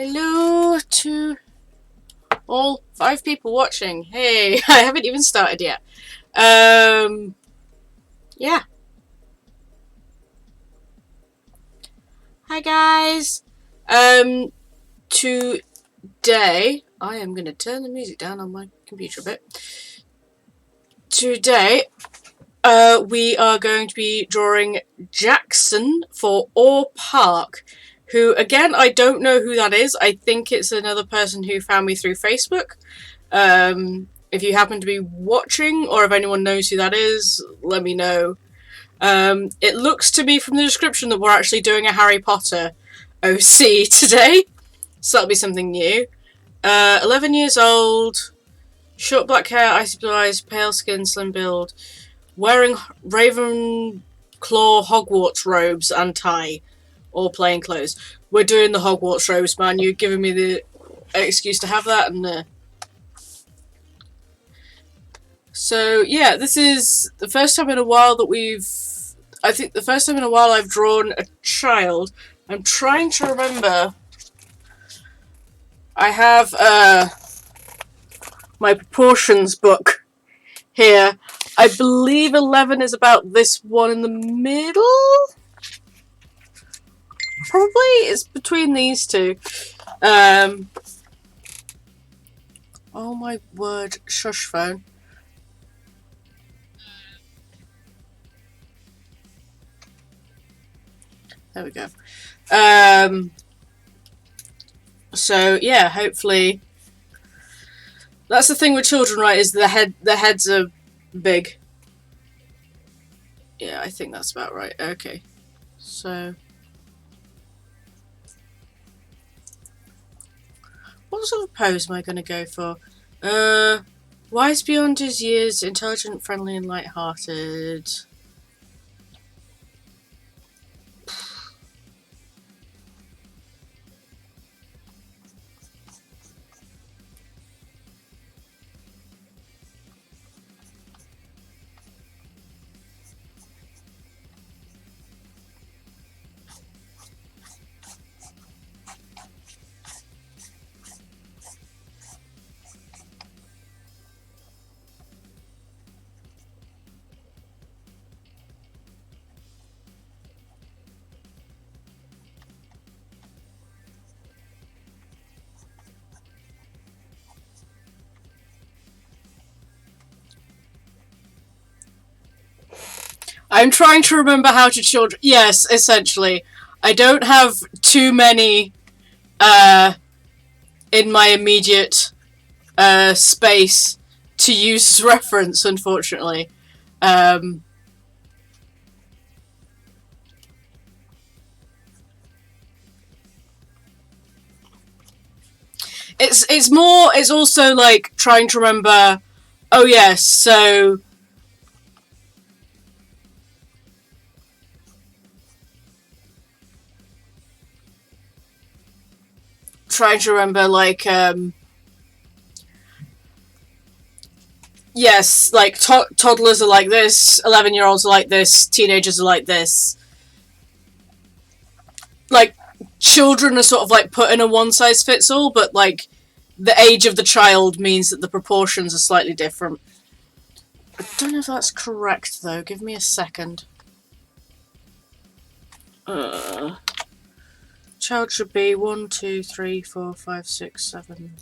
Hello to all 5 people watching. Hey, I haven't even started yet. Yeah. Hi guys. Today I am gonna turn the music down on my computer a bit. Today, we are going to be drawing Jackson for Orr Park, who, again, I don't know who that is. I think it's another person who found me through Facebook. If you happen to be watching, or if anyone knows who that is, let me know. It looks to me from the description that we're actually doing a Harry Potter OC today, so that'll be something new. 11 years old, short black hair, icy blue eyes, pale skin, slim build, wearing Ravenclaw Hogwarts robes and tie, or plain clothes. We're doing the Hogwarts robes, man. You're giving me the excuse to have that, and so yeah, this is the first time in a while that I think the first time in a while I've drawn a child. I'm trying to remember. I have my proportions book here. I believe 11 is about this one in the middle. Probably it's between these two. Oh my word, shush phone. There we go. So yeah, hopefully that's the thing with children, right? Is their heads are big. Yeah, I think that's about right. Okay, so what sort of pose am I going to go for? Wise beyond his years, intelligent, friendly, and light-hearted. I'm trying to remember how to children. Yes, essentially. I don't have too many in my immediate space to use as reference, unfortunately. It's also like trying to remember. Oh yes, so trying to remember like yes, like toddlers are like this, 11-year-olds are like this, teenagers are like this. Like children are sort of like put in a one size fits all, but like the age of the child means that the proportions are slightly different. I don't know if that's correct though. Give me a second. Child should be 1, 2, 3, 4, 5, 6, 7.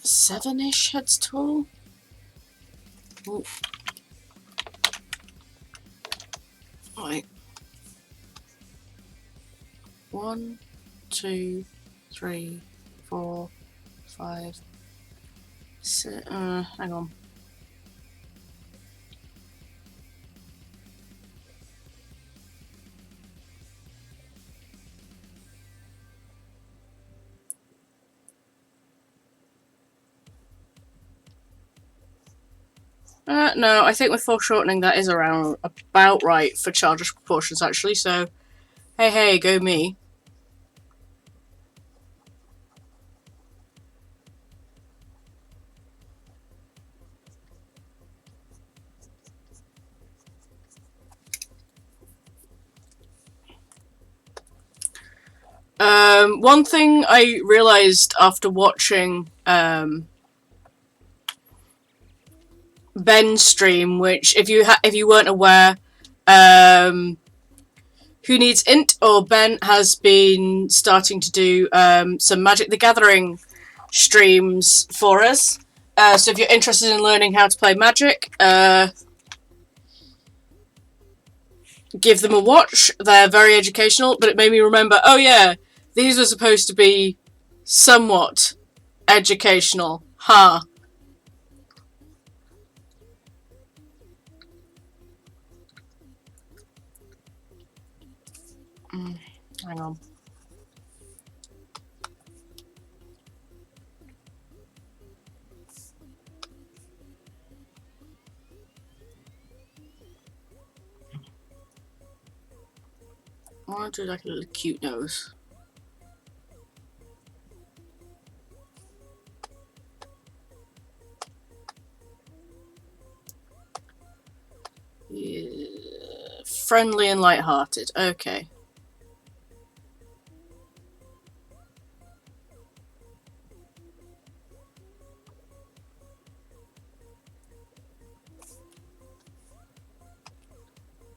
7-ish heads tall. Ooh. Right. 1, 2, 3, 4, 5, 6. Hang on. No, I think with foreshortening that is around about right for childish proportions actually, so hey, go me. One thing I realised after watching Ben's stream, which if you weren't aware, Who Needs Int or Ben has been starting to do some Magic the Gathering streams for us. So if you're interested in learning how to play Magic, give them a watch. They're very educational, but it made me remember, oh yeah, these were supposed to be somewhat educational. Huh. Hang on. I want to do like a little cute nose. Yeah. Friendly and light-hearted. Okay.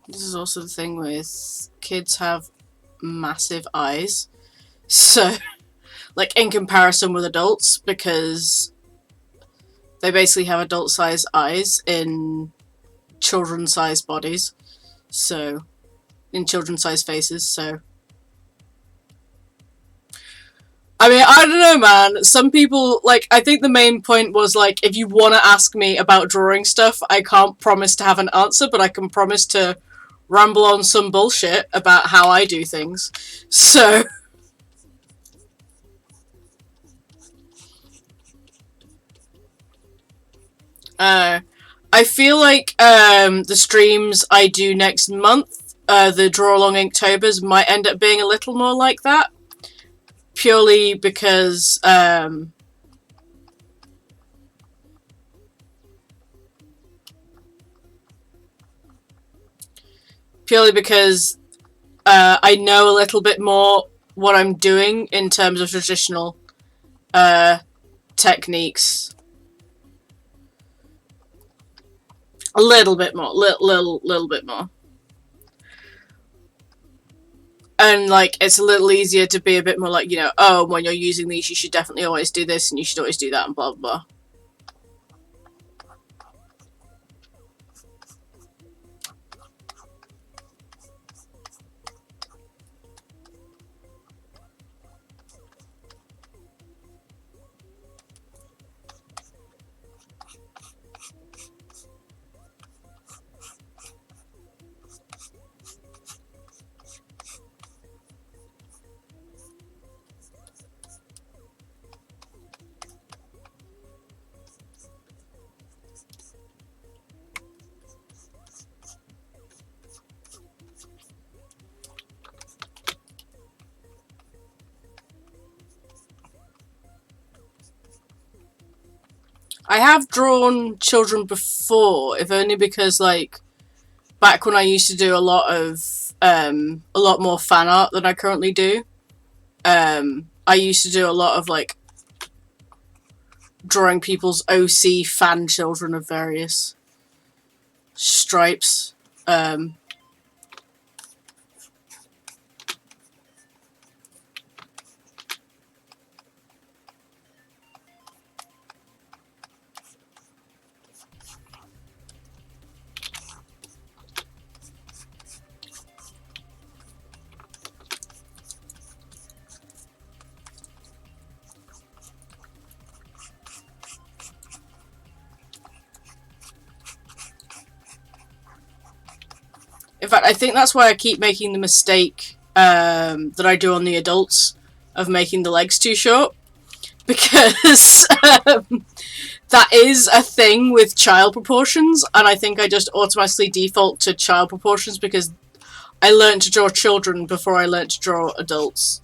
This is also the thing with kids have massive eyes. So, like, in comparison with adults, because they basically have adult-sized eyes in children-sized bodies. So, in children-sized faces, so... I mean, I don't know, man. Some people, like, I think the main point was, like, if you want to ask me about drawing stuff, I can't promise to have an answer, but I can promise to ramble on some bullshit about how I do things. So... I feel like the streams I do next month, the Draw Along Inktober's, might end up being a little more like that. Purely because I know a little bit more what I'm doing in terms of traditional techniques. A little bit more. Little bit more. And, like, it's a little easier to be a bit more like, you know, oh, when you're using these, you should definitely always do this, and you should always do that, and blah, blah, blah. I have drawn children before, if only because, like, back when I used to do a lot more fan art than I currently do, I used to do a lot of, like, drawing people's OC fan children of various stripes. In fact, I think that's why I keep making the mistake that I do on the adults of making the legs too short. Because that is a thing with child proportions, and I think I just automatically default to child proportions because I learned to draw children before I learned to draw adults.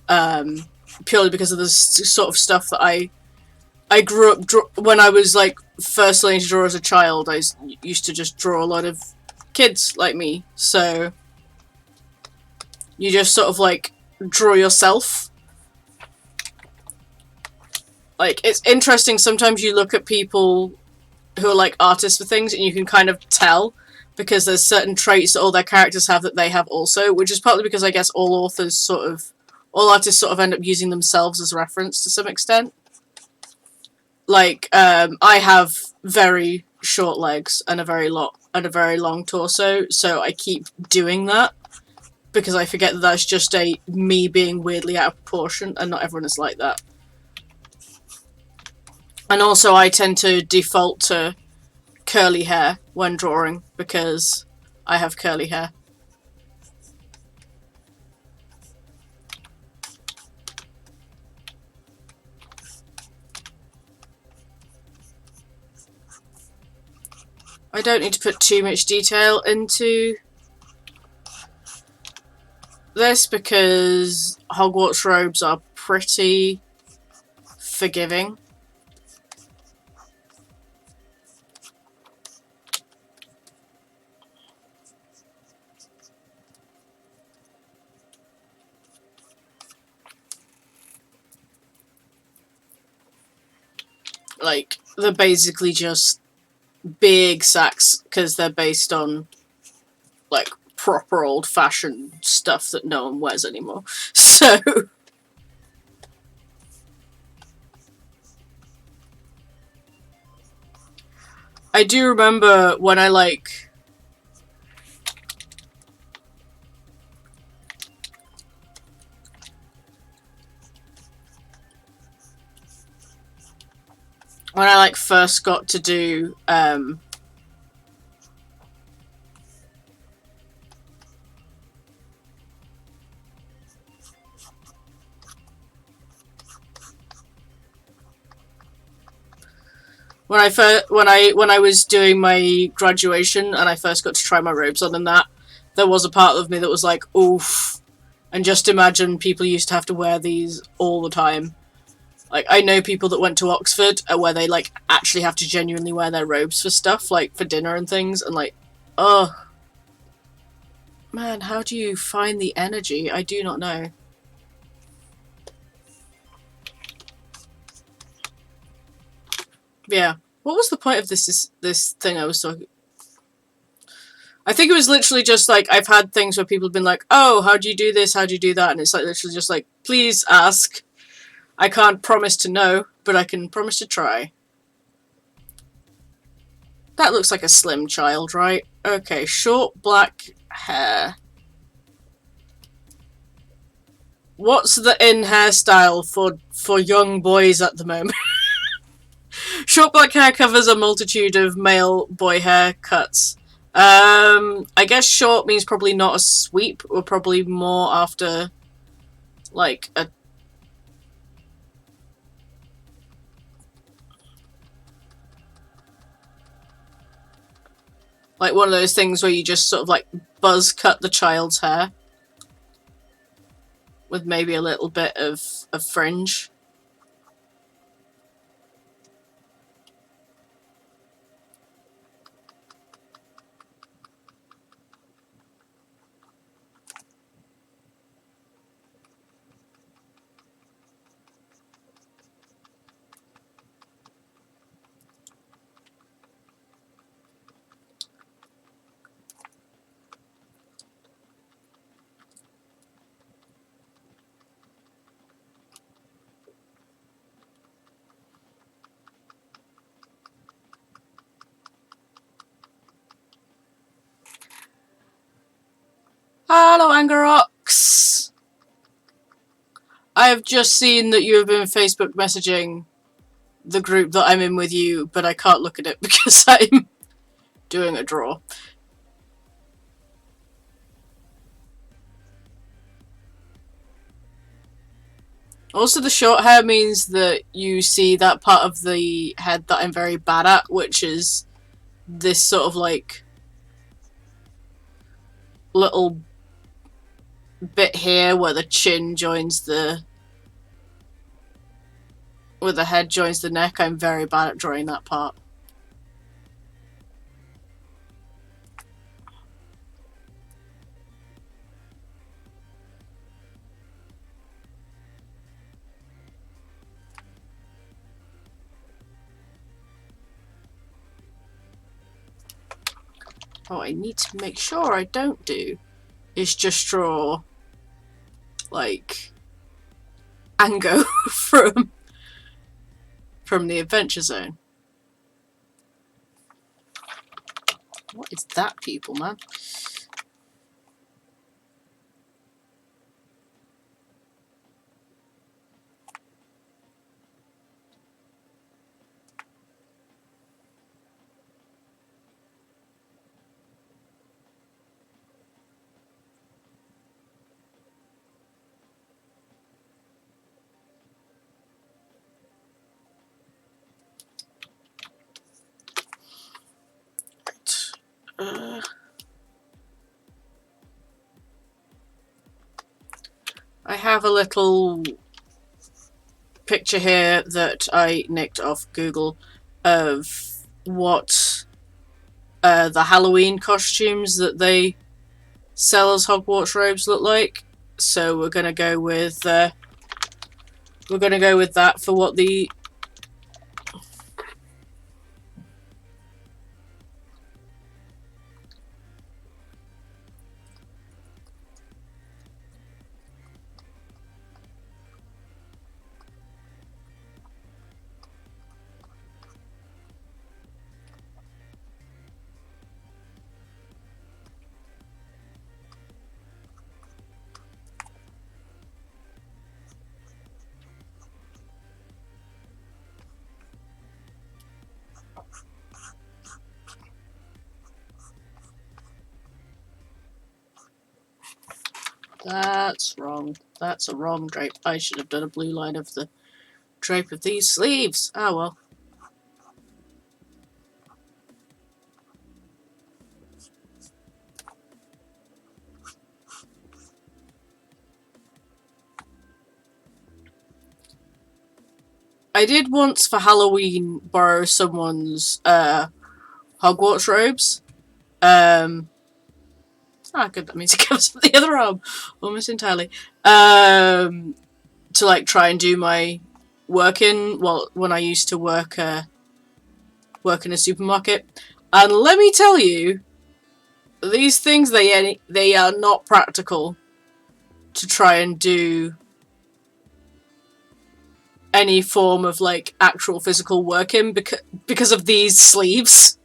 Purely because of the sort of stuff that I grew up when I was, like, first learning to draw as a child. I used to just draw a lot of kids like me, so you just sort of, like, draw yourself. Like, it's interesting, sometimes you look at people who are like artists for things and you can kind of tell because there's certain traits that all their characters have that they have also, which is partly because I guess all artists sort of end up using themselves as reference to some extent. Like, I have very short legs and a very long torso, so I keep doing that because I forget that that's just me being weirdly out of proportion, and not everyone is like that. And also I tend to default to curly hair when drawing because I have curly hair. I don't need to put too much detail into this because Hogwarts robes are pretty forgiving. Like, they're basically just big sacks because they're based on, like, proper old-fashioned stuff that no one wears anymore. So... I do remember when I, like... when I, like, first got to do, when I was doing my graduation and I first got to try my robes on and that, there was a part of me that was like, oof. And just imagine people used to have to wear these all the time. Like, I know people that went to Oxford where they, like, actually have to genuinely wear their robes for stuff, like, for dinner and things, and, like, ugh. Man, how do you find the energy? I do not know. Yeah. What was the point of this thing I was talking... I think it was literally just, like, I've had things where people have been like, oh, how do you do this, how do you do that? And it's, like, literally just like, please ask. I can't promise to know, but I can promise to try. That looks like a slim child, right? Okay, short black hair. What's the in hairstyle for young boys at the moment? Short black hair covers a multitude of male boy haircuts. I guess short means probably not a sweep. We're probably more after, like, a... like one of those things where you just sort of, like, buzz cut the child's hair. With maybe a little bit of fringe. Hello, Angarox! I have just seen that you have been Facebook messaging the group that I'm in with you, but I can't look at it because I'm doing a draw. Also, the short hair means that you see that part of the head that I'm very bad at, which is this sort of, like, little bit here where the chin joins the... where the head joins the neck. I'm very bad at drawing that part. what I need to make sure I don't do is just draw, like, Ango from the Adventure Zone. What is that, people, man? I have a little picture here that I nicked off Google of what the Halloween costumes that they sell as Hogwarts robes look like. So we're gonna go with that for what the That's wrong. That's a wrong drape. I should have done a blue line of the drape of these sleeves. Ah, well. I did once for Halloween borrow someone's Hogwarts robes. Good, that means it covers up the other arm almost entirely. To like try and do my work in, well, when I used to work in a supermarket. And let me tell you, these things, they are not practical to try and do any form of like actual physical work in because of these sleeves.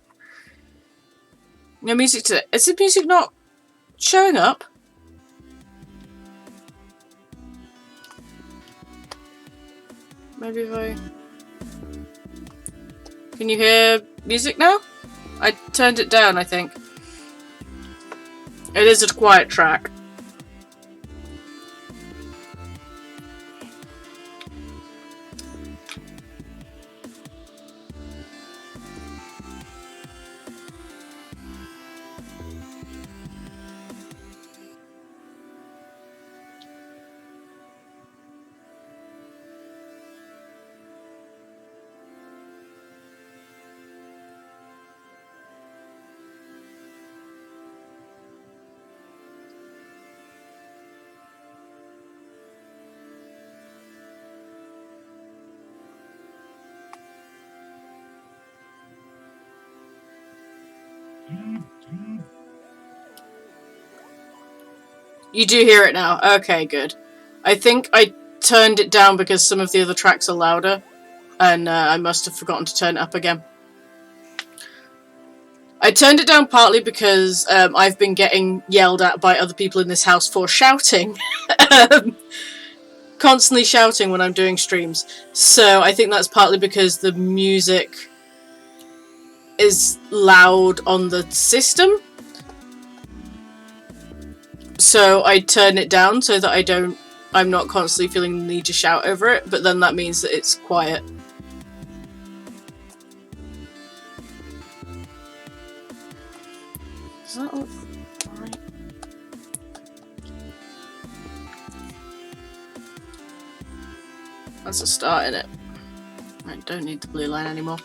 No music today. Is the music not showing up? Maybe if I... Can you hear music now? I turned it down, I think. It is a quiet track. You do hear it now. Okay, good. I think I turned it down because some of the other tracks are louder, and I must have forgotten to turn it up again. I turned it down partly because I've been getting yelled at by other people in this house for shouting. Constantly shouting when I'm doing streams. So I think that's partly because the music is loud on the system. So I turn it down so that I'm not constantly feeling the need to shout over it, but then that means that it's quiet. Does that look right? That's a start in it. I don't need the blue line anymore.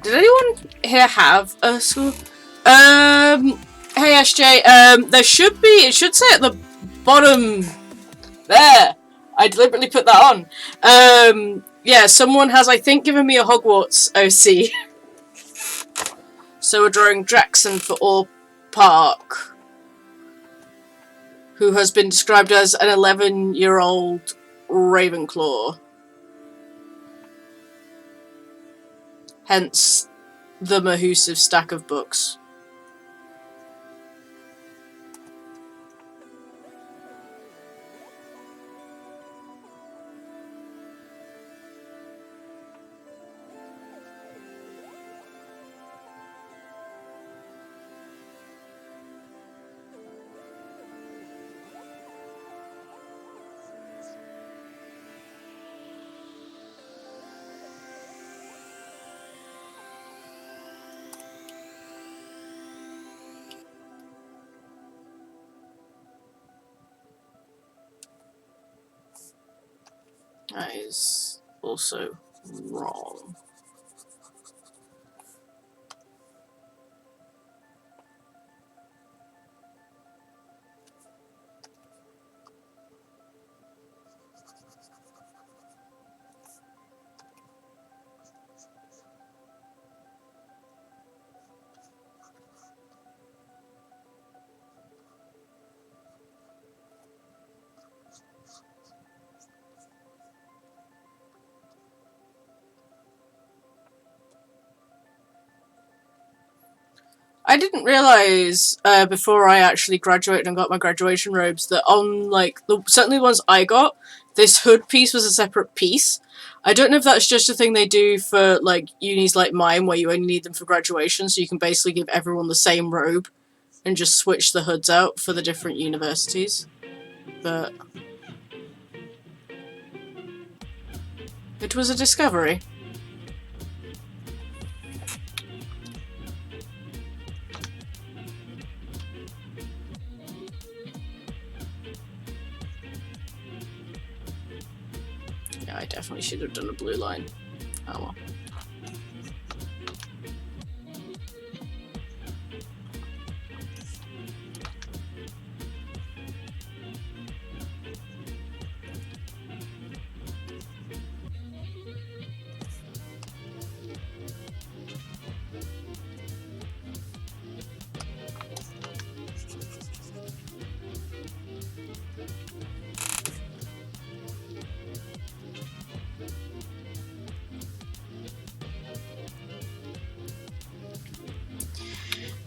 Did anyone here have a school? Hey SJ, there should be, it should say at the bottom there. I deliberately put that on. Yeah, someone has, I think, given me a Hogwarts OC. So we're drawing Jackson for Orr Park, who has been described as an 11-year-old Ravenclaw. Hence the mahoosive stack of books. That is also wrong. I didn't realise before I actually graduated and got my graduation robes that on, like, certainly the ones I got, this hood piece was a separate piece. I don't know if that's just a thing they do for, like, unis like mine where you only need them for graduation, so you can basically give everyone the same robe and just switch the hoods out for the different universities. But it was a discovery. Yeah, I definitely should have done a blue line. Oh well.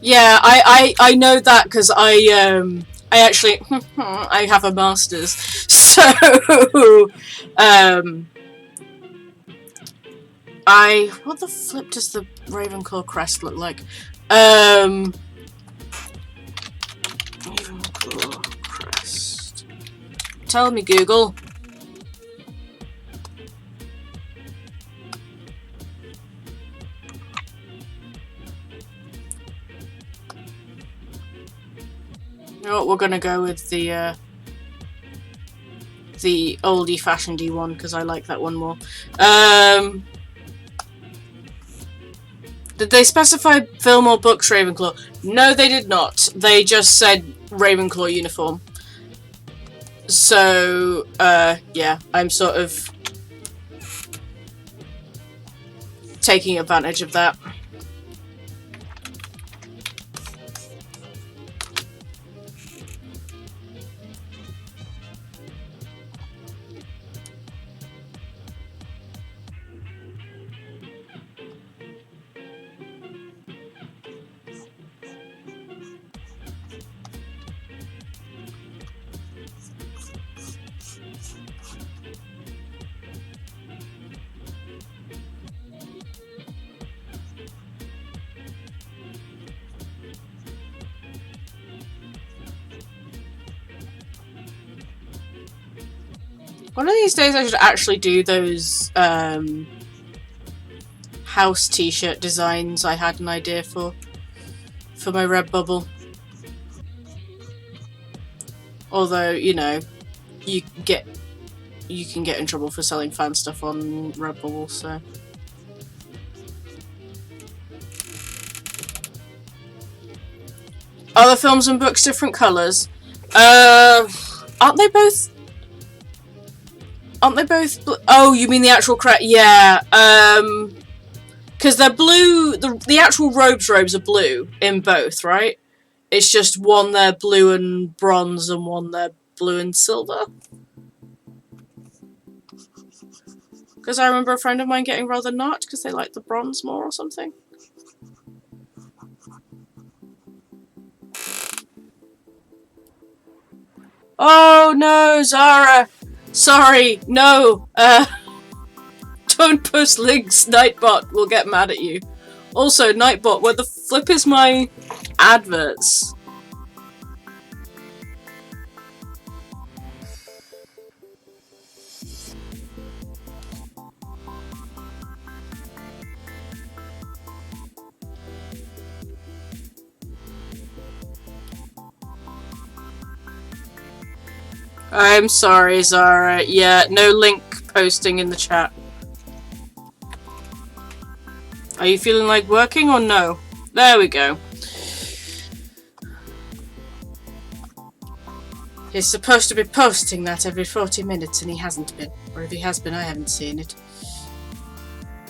Yeah, I know that because I actually I have a master's, so what the flip does the Ravenclaw crest look like? Ravenclaw crest. Tell me, Google. You know what, we're gonna go with the oldie-fashionedy one because I like that one more. Did they specify film or books Ravenclaw? No, they did not. They just said Ravenclaw uniform. So, yeah, I'm sort of taking advantage of that. One of these days I should actually do those house t-shirt designs I had an idea for my Redbubble. Although, you know, you can get in trouble for selling fan stuff on Redbubble, so. Are the films and books different colours? Aren't they both? Aren't they both? Oh, you mean the actual Yeah. Because they're blue. The actual robes are blue in both, right? It's just one they're blue and bronze, and one they're blue and silver. Because I remember a friend of mine getting rather not because they like the bronze more or something. Oh no, Zara! Sorry, no. Don't post links. Nightbot will get mad at you. Also, Nightbot, where the flip is my adverts? I'm sorry, Zara. Yeah, no link posting in the chat. Are you feeling like working or no? There we go. He's supposed to be posting that every 40 minutes and he hasn't been. Or if he has been, I haven't seen it.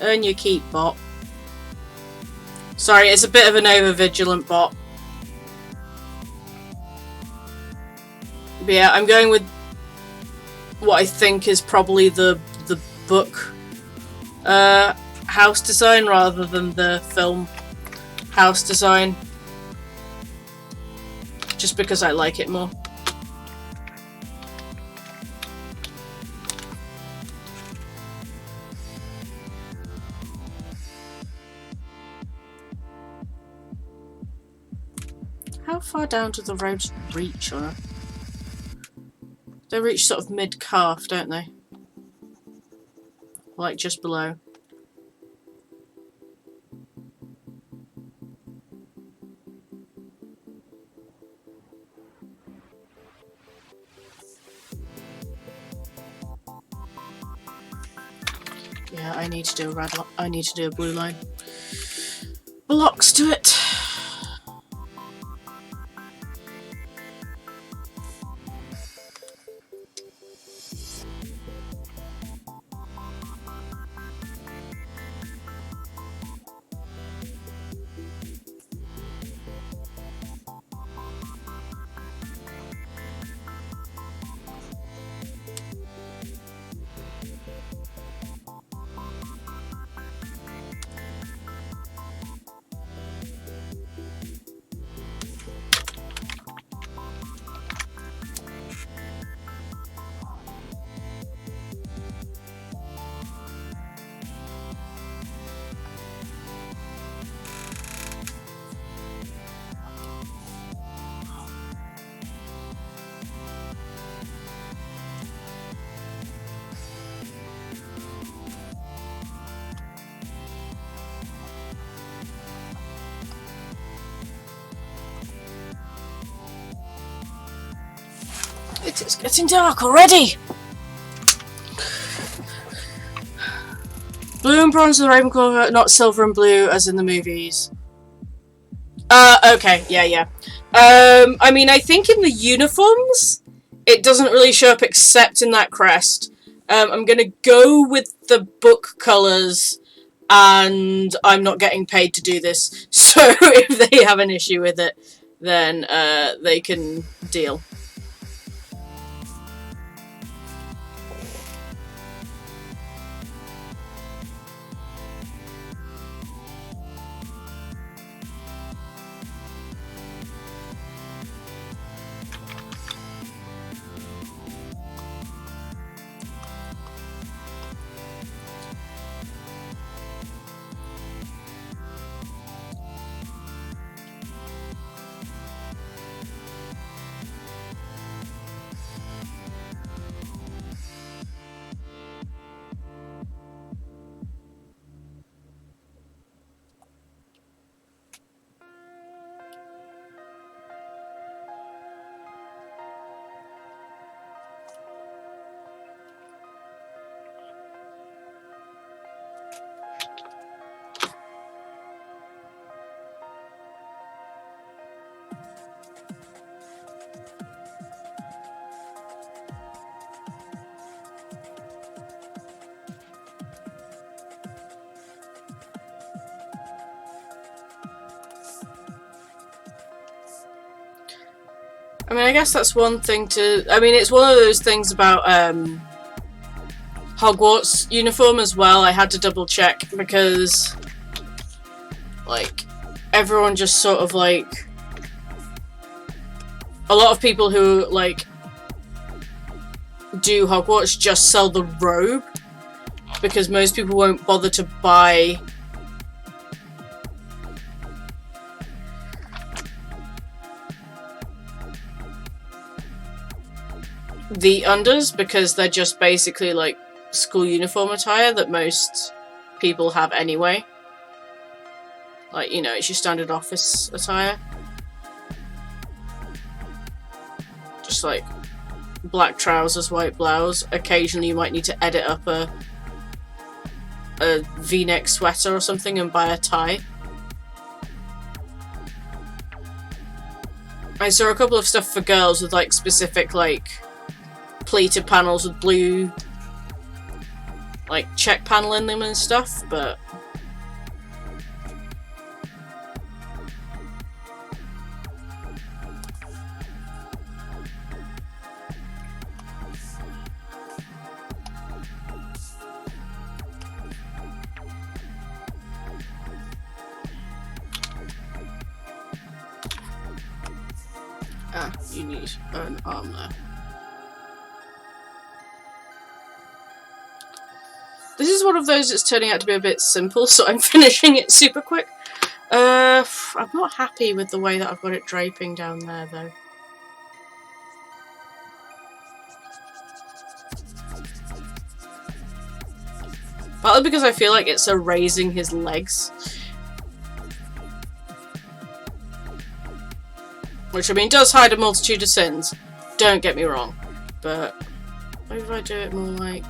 Earn your keep, bot. Sorry, it's a bit of an over-vigilant bot. But yeah, I'm going with what I think is probably the book house design rather than the film house design. Just because I like it more. How far down do the robes reach on her? They reach sort of mid-calf, don't they? Like just below. Yeah, I need to do a red line. I need to do a blue line. Blocks to it. It's getting dark already! Blue and bronze of the Ravenclaw, not silver and blue as in the movies. Okay, yeah. I mean, I think in the uniforms, it doesn't really show up except in that crest. I'm gonna go with the book colours, and I'm not getting paid to do this, so if they have an issue with it, then they can deal. I mean, I guess that's one thing to... I mean, it's one of those things about Hogwarts uniform as well. I had to double check because, like, everyone just sort of, like... A lot of people who, like, do Hogwarts just sell the robe because most people won't bother to buy the unders because they're just basically like school uniform attire that most people have anyway. Like, you know, it's your standard office attire. Just like black trousers, white blouse. Occasionally you might need to edit up a V-neck sweater or something and buy a tie. I saw a couple of stuff for girls with like specific like pleated panels with blue like check panel in them and stuff, but you need an arm there. This is one of those that's turning out to be a bit simple, so I'm finishing it super quick. I'm not happy with the way that I've got it draping down there, though. Partly because I feel like it's erasing his legs. Which, I mean, does hide a multitude of sins. Don't get me wrong. But maybe if I do it more like...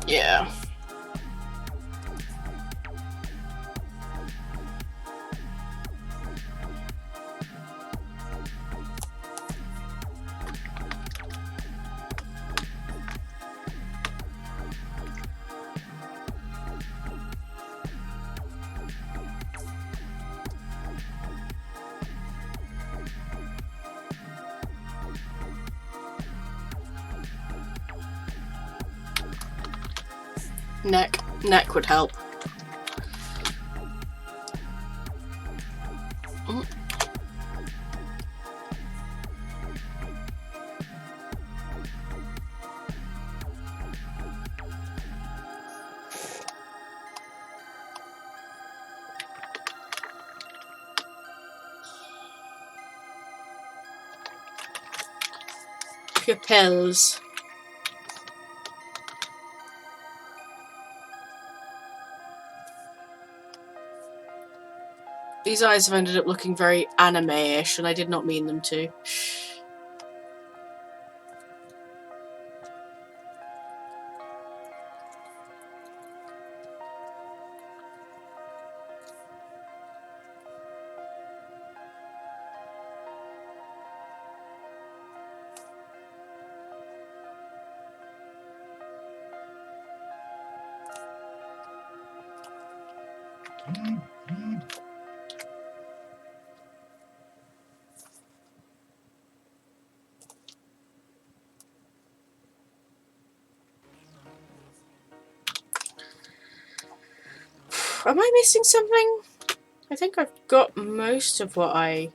Yeah. Neck would help. Pupils. These eyes have ended up looking very anime-ish, and I did not mean them to. Am I missing something? I think I've got most of what I...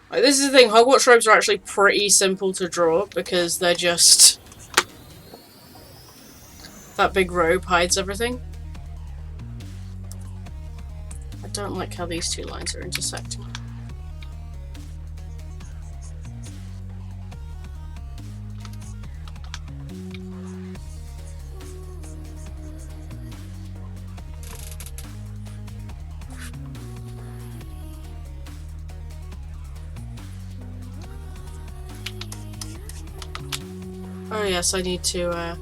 Like, this is the thing, Hogwarts robes are actually pretty simple to draw because they're just... That big robe hides everything. I don't like how these two lines are intersecting. Oh yes, I need to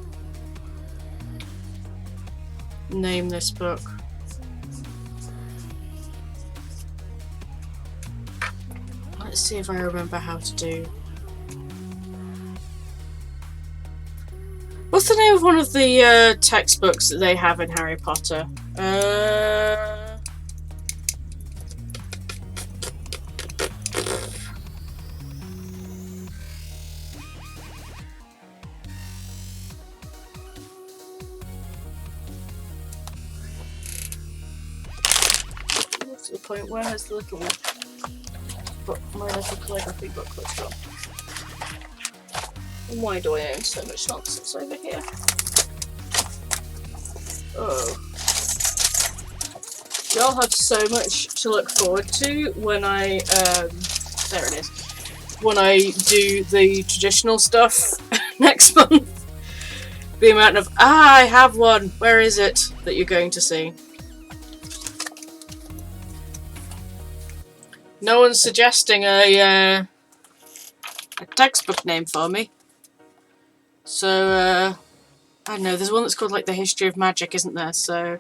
name this book. Let's see if I remember how to do. What's the name of one of the textbooks that they have in Harry Potter? What's the point? Where has the little book, my little calligraphy booklet gone? Why do I own so much nonsense over here? Oh. Y'all have so much to look forward to when I, there it is, when I do the traditional stuff next month. The amount of, I have one, where is it, that you're going to see. No one's suggesting a textbook name for me. So, I don't know, there's one that's called like The History of Magic, isn't there? So...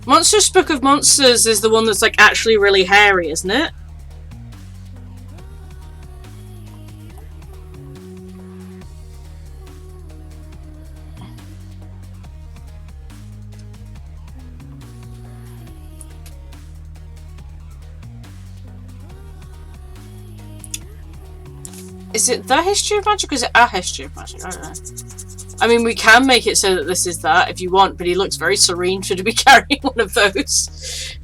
Monstrous Book of Monsters is the one that's like actually really hairy, isn't it? Is it The History of Magic or is it A History of Magic? I don't know. I mean, we can make it so that this is that if you want, but he looks very serene for to be carrying one of those.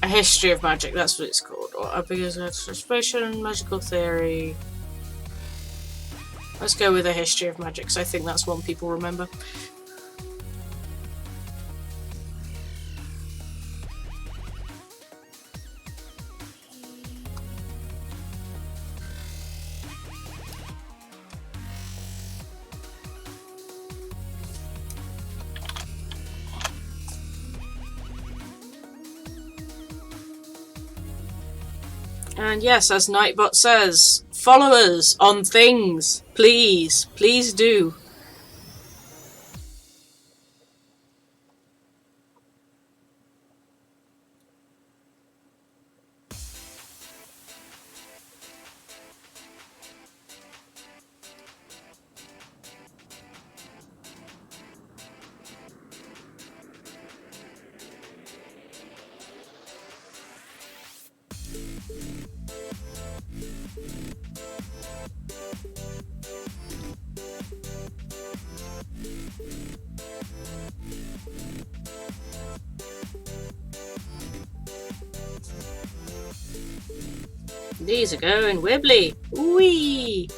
A History of Magic, that's what it's called. Or because it's frustration, magical theory. Let's go with A History of Magic, because I think that's one people remember. And yes, as Nightbot says, follow us on things. Please. Please do. These are going wibbly. Wee.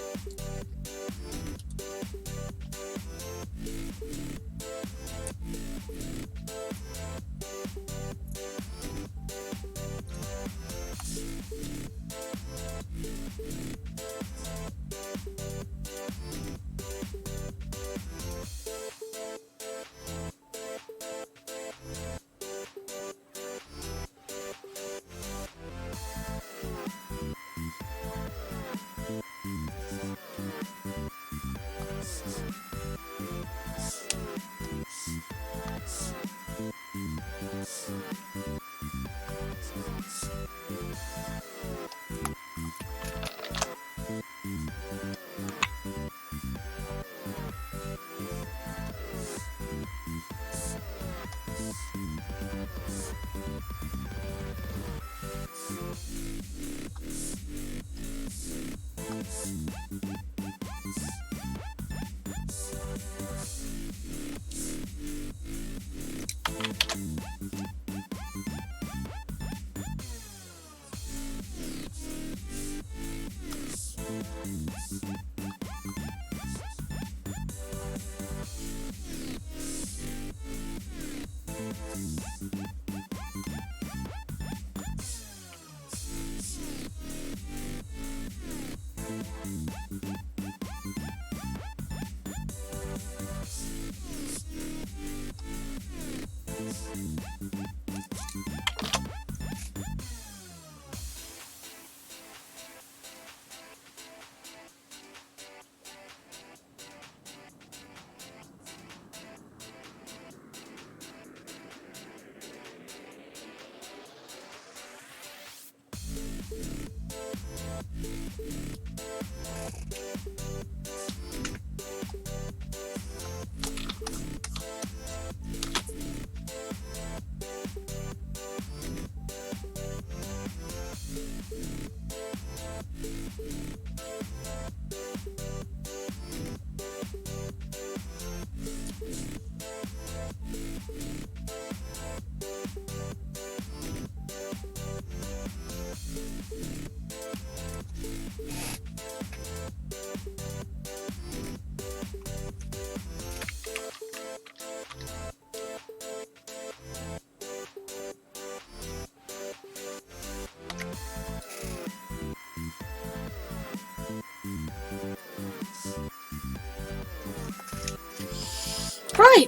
Right,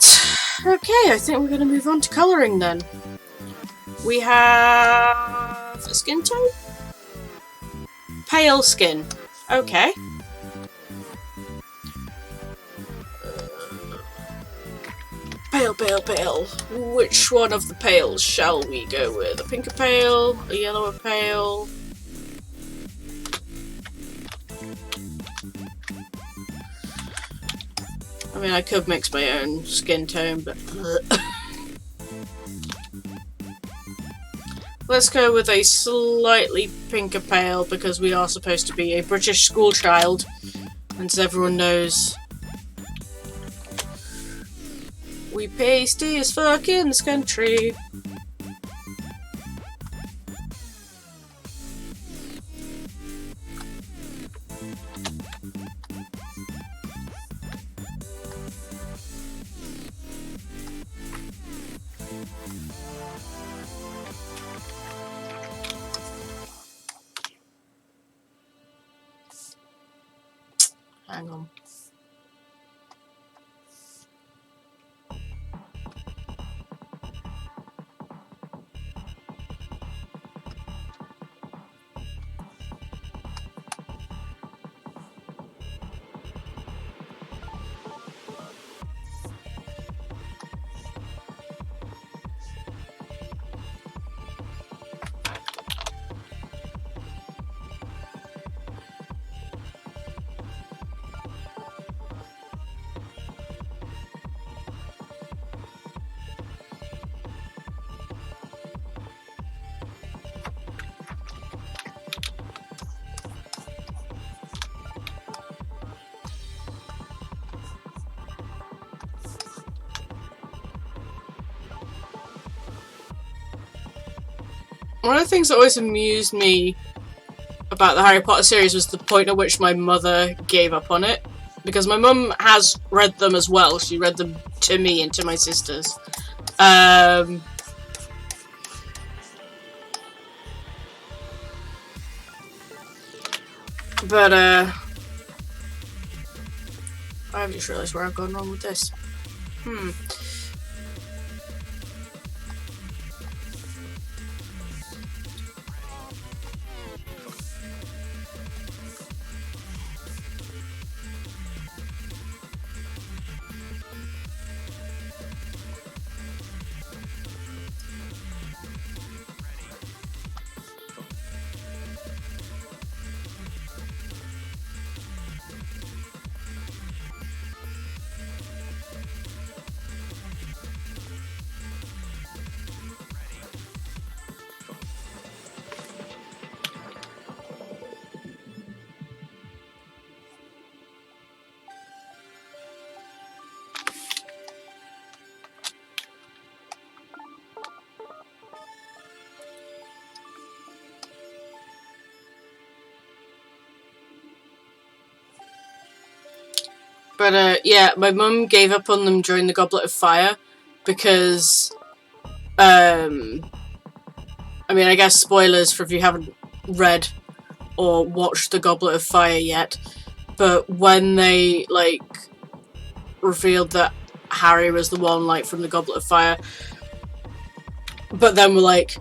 okay, I think we're going to move on to colouring then. We have a skin tone? Pale skin. Okay. Pale, pale, pale. Which one of the pales shall we go with? A pinker pale? A yellower pale? I mean, I could mix my own skin tone, but... Let's go with a slightly pinker pale, because we are supposed to be a British schoolchild, and as everyone knows, we pasty as fuck in this country. Hang on. One of the things that always amused me about the Harry Potter series was the point at which my mother gave up on it. Because my mum has read them as well. She read them to me and to my sisters. But, I've just realised where I've gone wrong with this. yeah, my mum gave up on them during the Goblet of Fire because I mean, I guess spoilers for if you haven't read or watched The Goblet of Fire yet, but when they, like, revealed that Harry was the one, like, from The Goblet of Fire, but then we're like,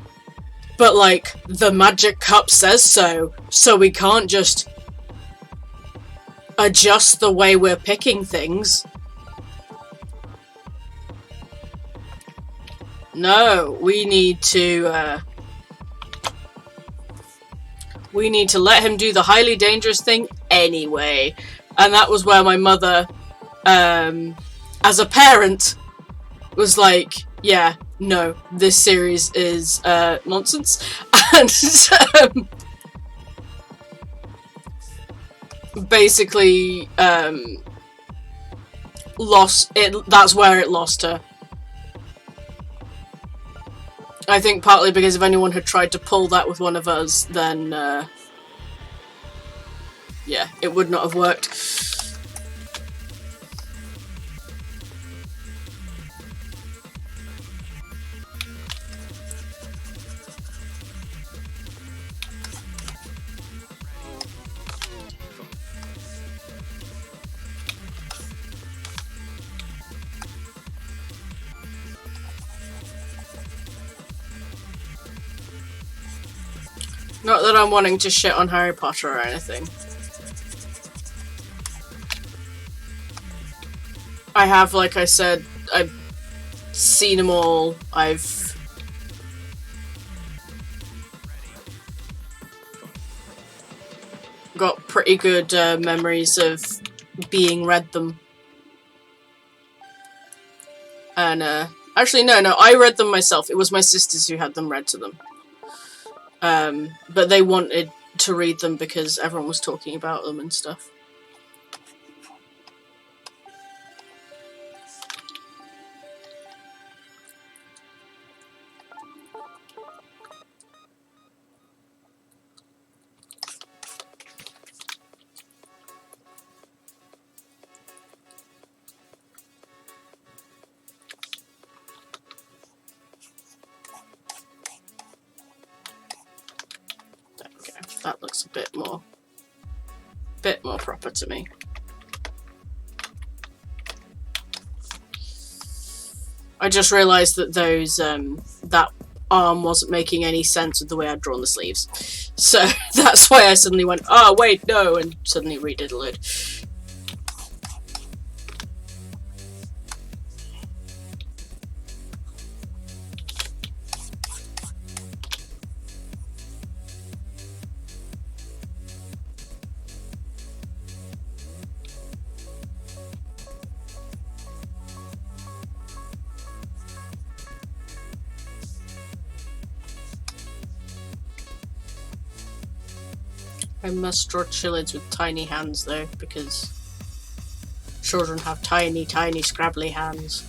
but, like, the magic cup says so we can't just adjust the way we're picking things. No, we need to let him do the highly dangerous thing anyway. And that was where my mother, as a parent, was like, yeah, no, this series is nonsense. And basically lost it. That's where it lost her. I think partly because if anyone had tried to pull that with one of us, then yeah, it would not have worked. Not that I'm wanting to shit on Harry Potter or anything. I have, like I said, I've seen them all. I've got pretty good memories of being read them. And actually no, I read them myself. It was my sisters who had them read to them. But they wanted to read them because everyone was talking about them and stuff. That looks a bit more proper to me. I just realised that those that arm wasn't making any sense with the way I'd drawn the sleeves, so that's why I suddenly went, oh wait, no, and suddenly rediddled it. I must draw Chillids with tiny hands though, because children have tiny, tiny, scrabbly hands.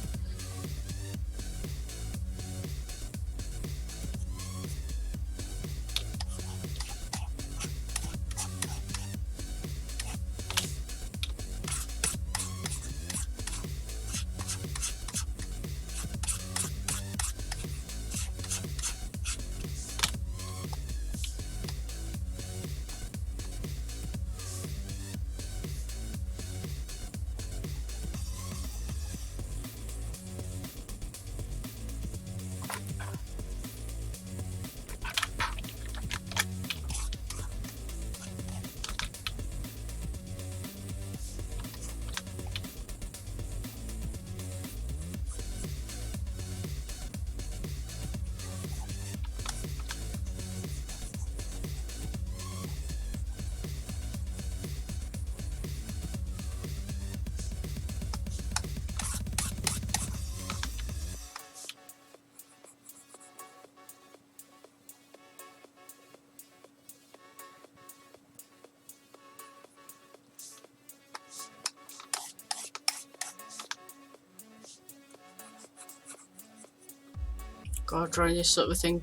God, drawing this sort of a thing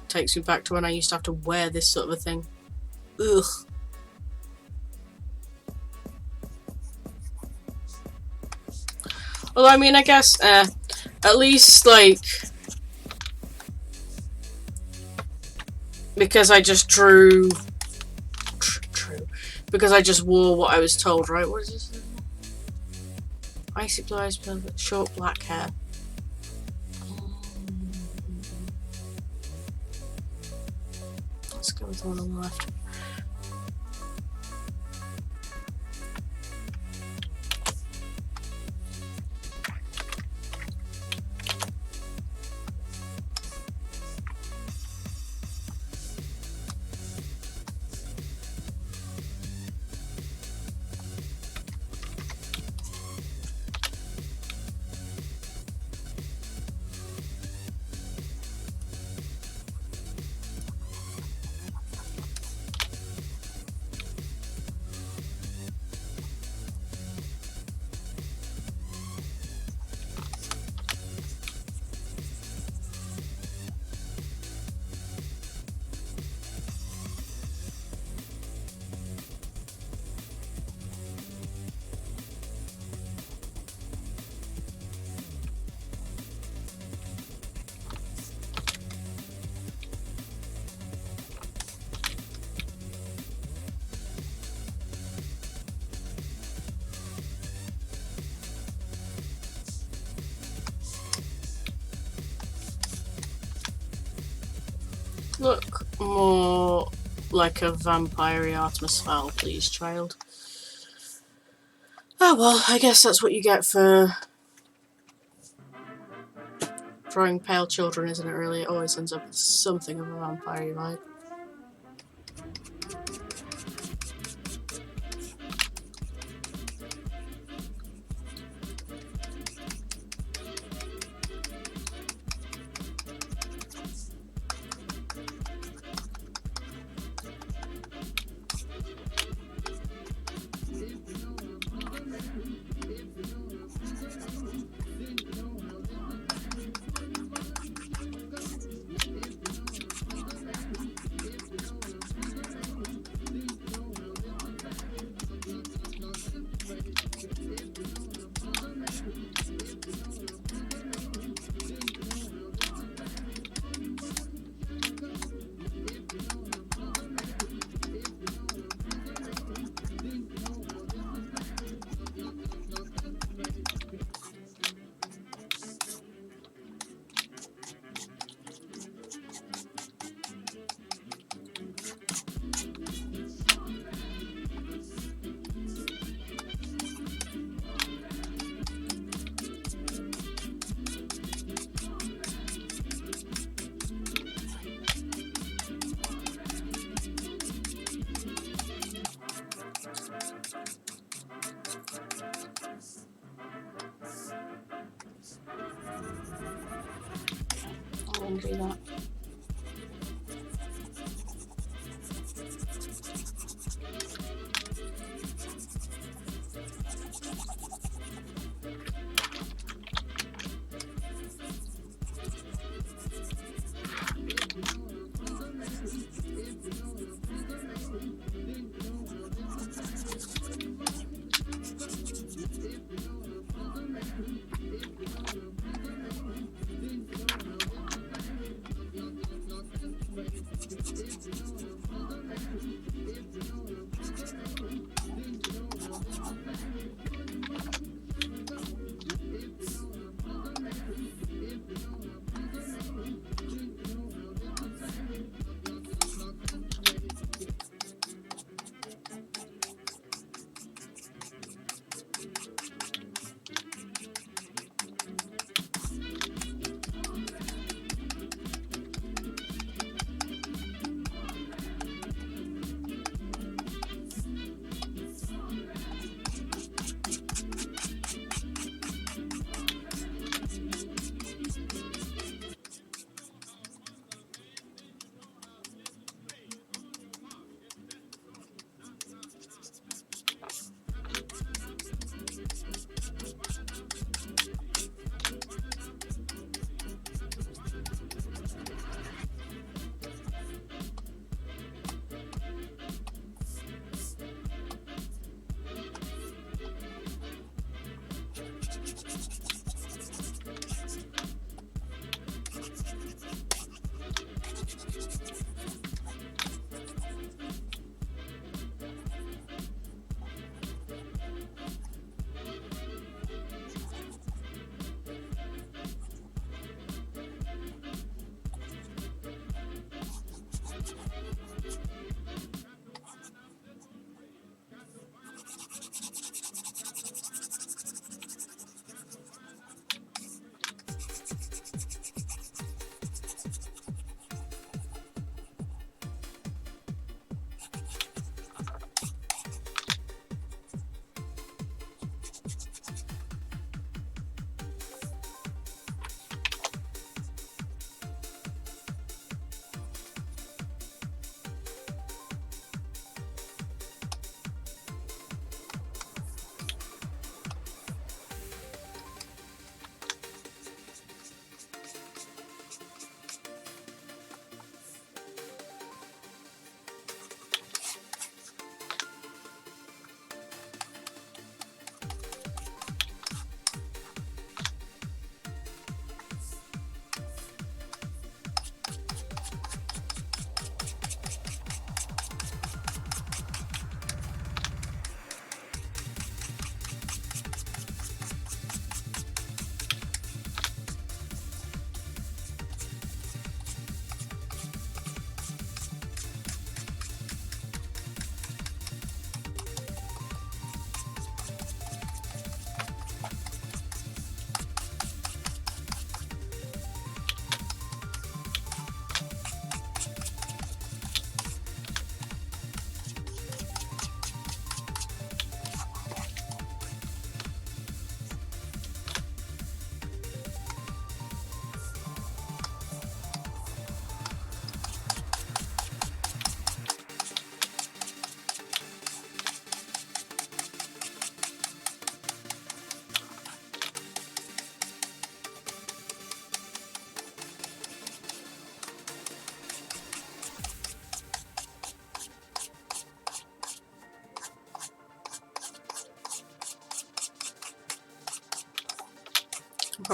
takes me back to when I used to have to wear this sort of a thing. Ugh. Although, I mean, I guess, at least, like, because I just drew. True. Because I just wore what I was told, right? What is this? Icy blue eyes, short black hair. Let's go with the one on the left. Look more like a vampire-y Artemis Fowl, please, child. Oh well, I guess that's what you get for drawing pale children, isn't it, really? It always ends up with something of a vampire-y vibe. I won't do that.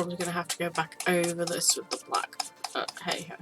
probably going to have to go back over this with the black. Hey ho.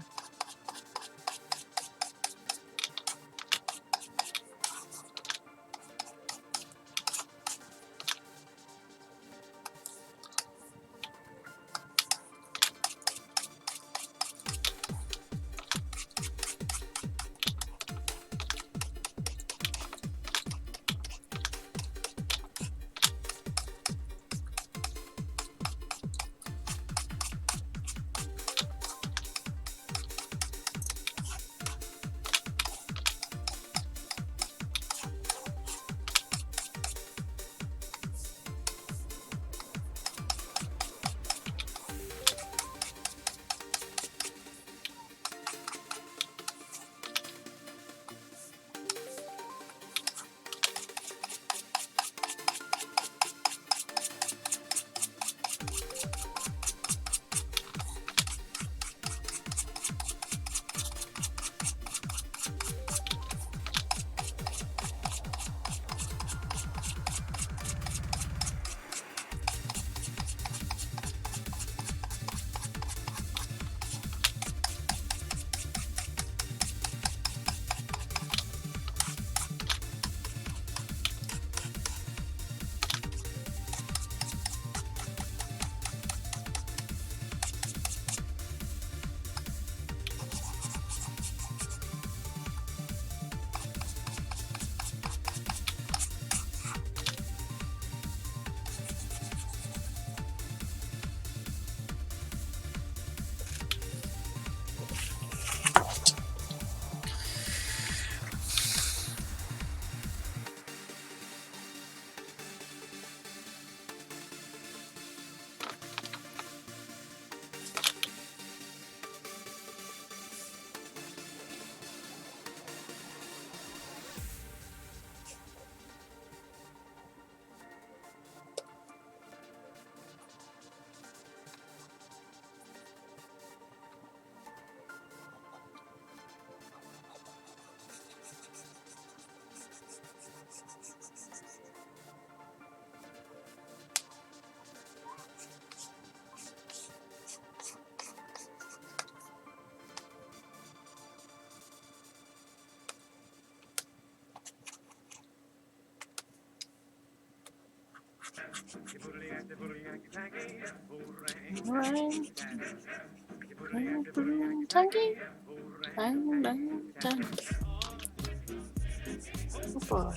Oh boy.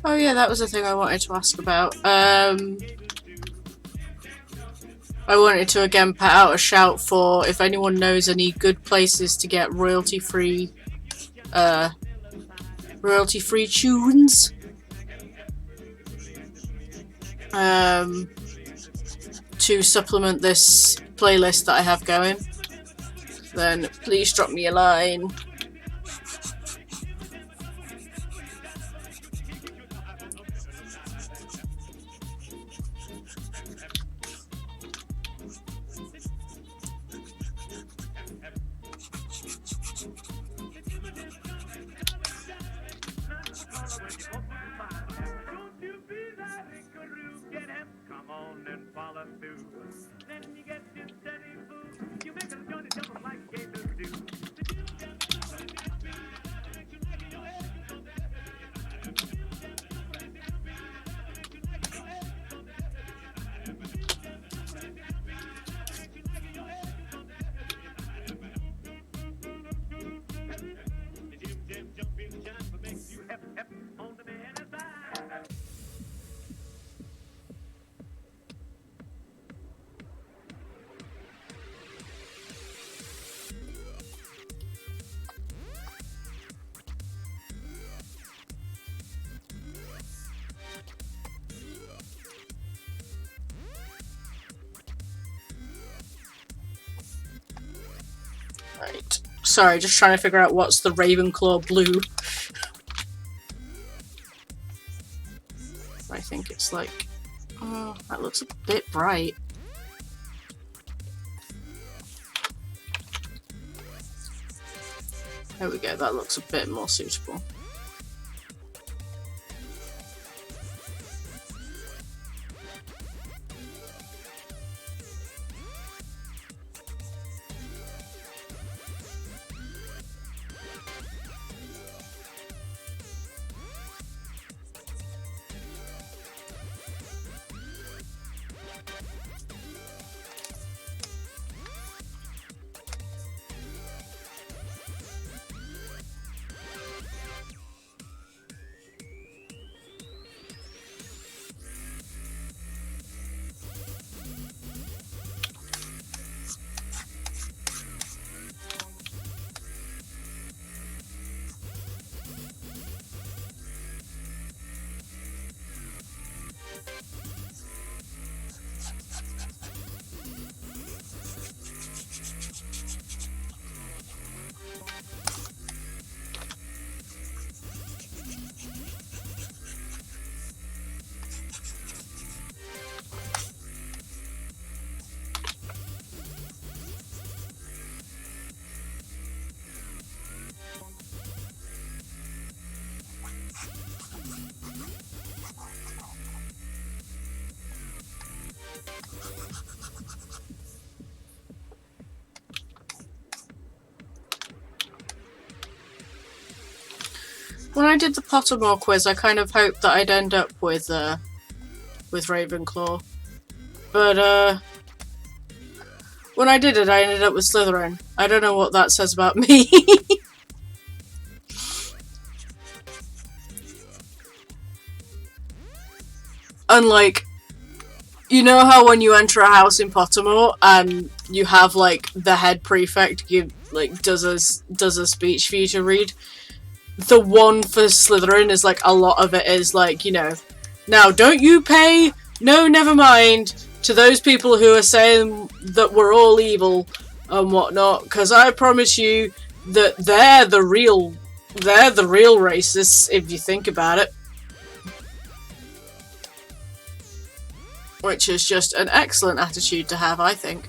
Oh yeah, that was the thing I wanted to ask about. I wanted to again put out a shout for if anyone knows any good places to get royalty-free tunes. To supplement this playlist that I have going, then please drop me a line. Right. Sorry, just trying to figure out what's the Ravenclaw blue. I think it's like... Oh, that looks a bit bright. There we go, that looks a bit more suitable. When I did the Pottermore quiz, I kind of hoped that I'd end up with Ravenclaw. But, when I did it, I ended up with Slytherin. I don't know what that says about me. Unlike, you know how when you enter a house in Pottermore and you have, like, the head prefect does a speech for you to read? The one for Slytherin is like a lot of it is like, you know, now don't you pay, no, never mind, to those people who are saying that we're all evil and whatnot, because I promise you that they're the real racists if you think about it. Which is just an excellent attitude to have, I think.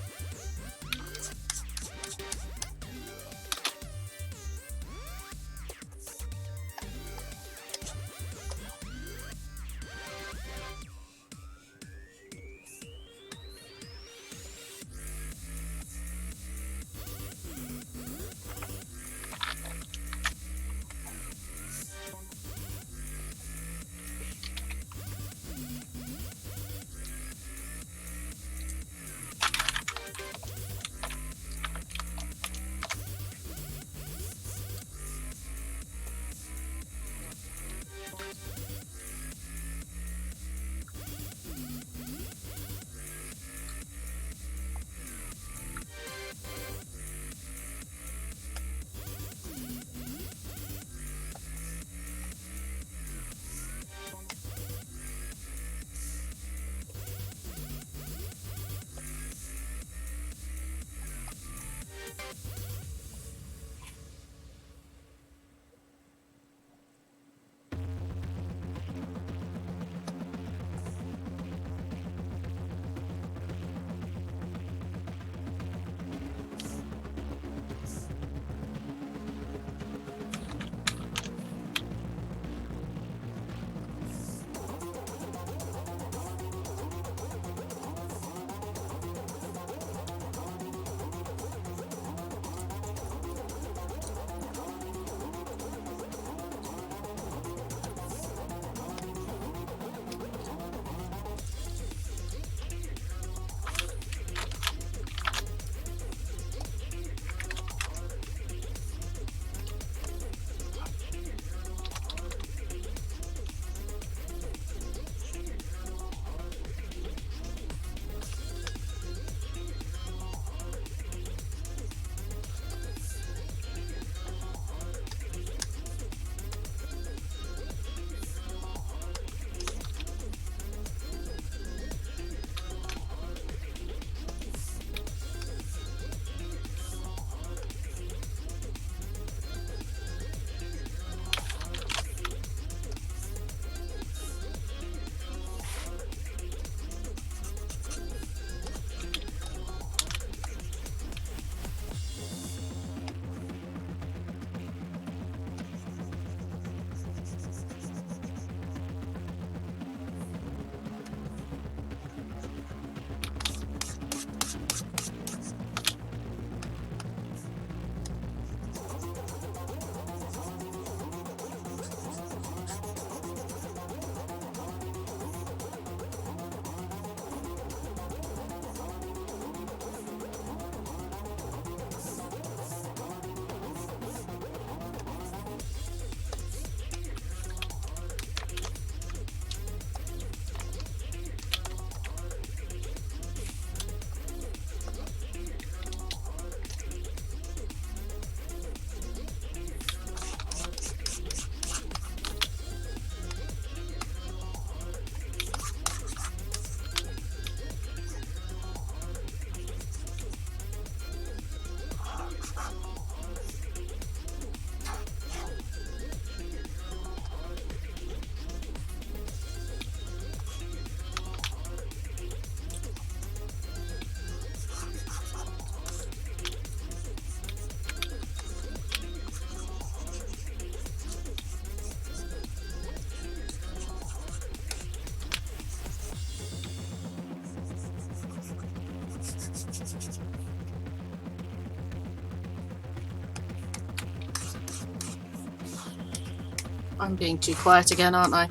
I'm being too quiet again, aren't I?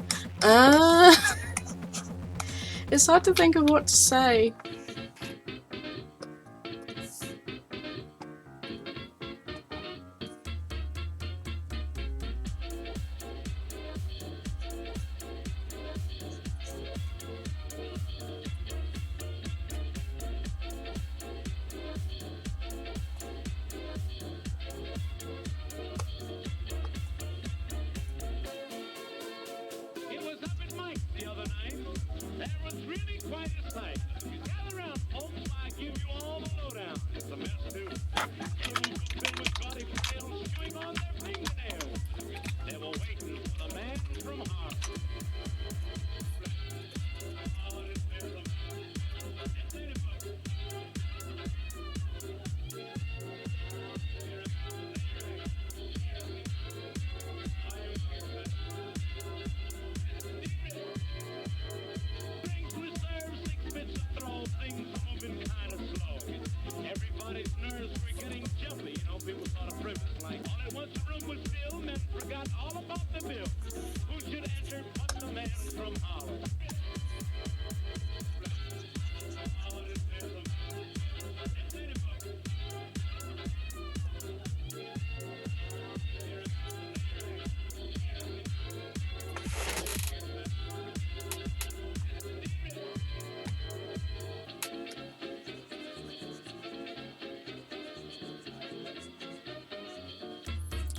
It's hard to think of what to say.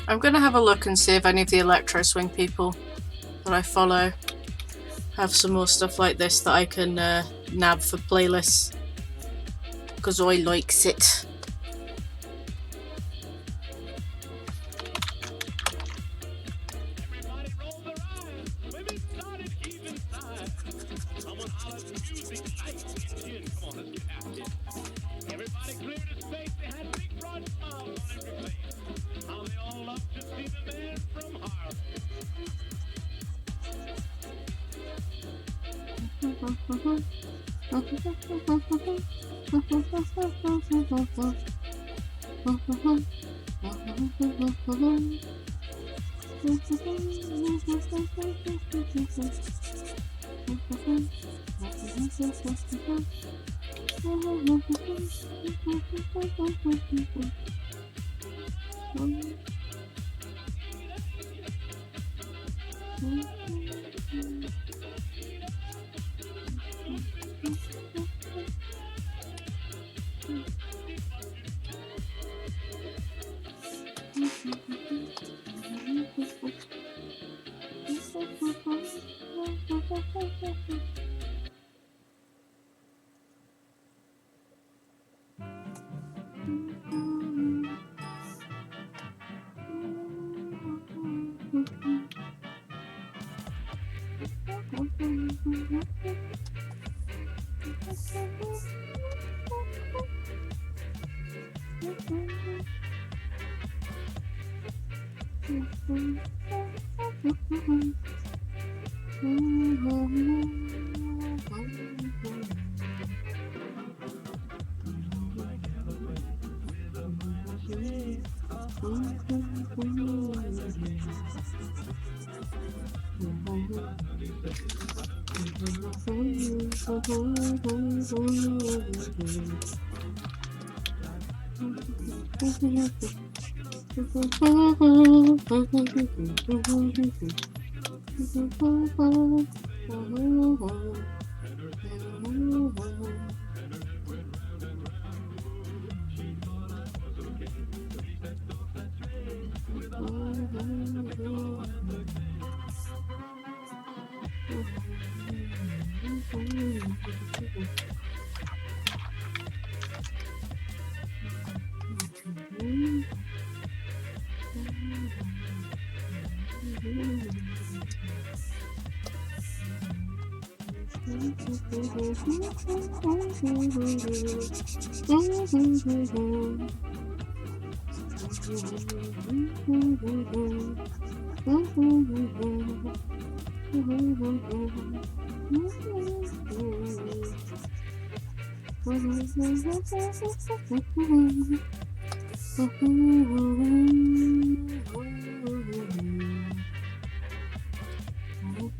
I'm gonna have a look and see if any of the electro swing people that I follow have some more stuff like this that I can nab for playlists, because I likes it.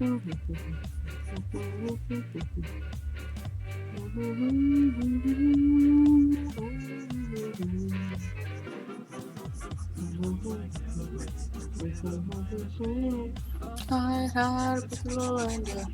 I had Belinda.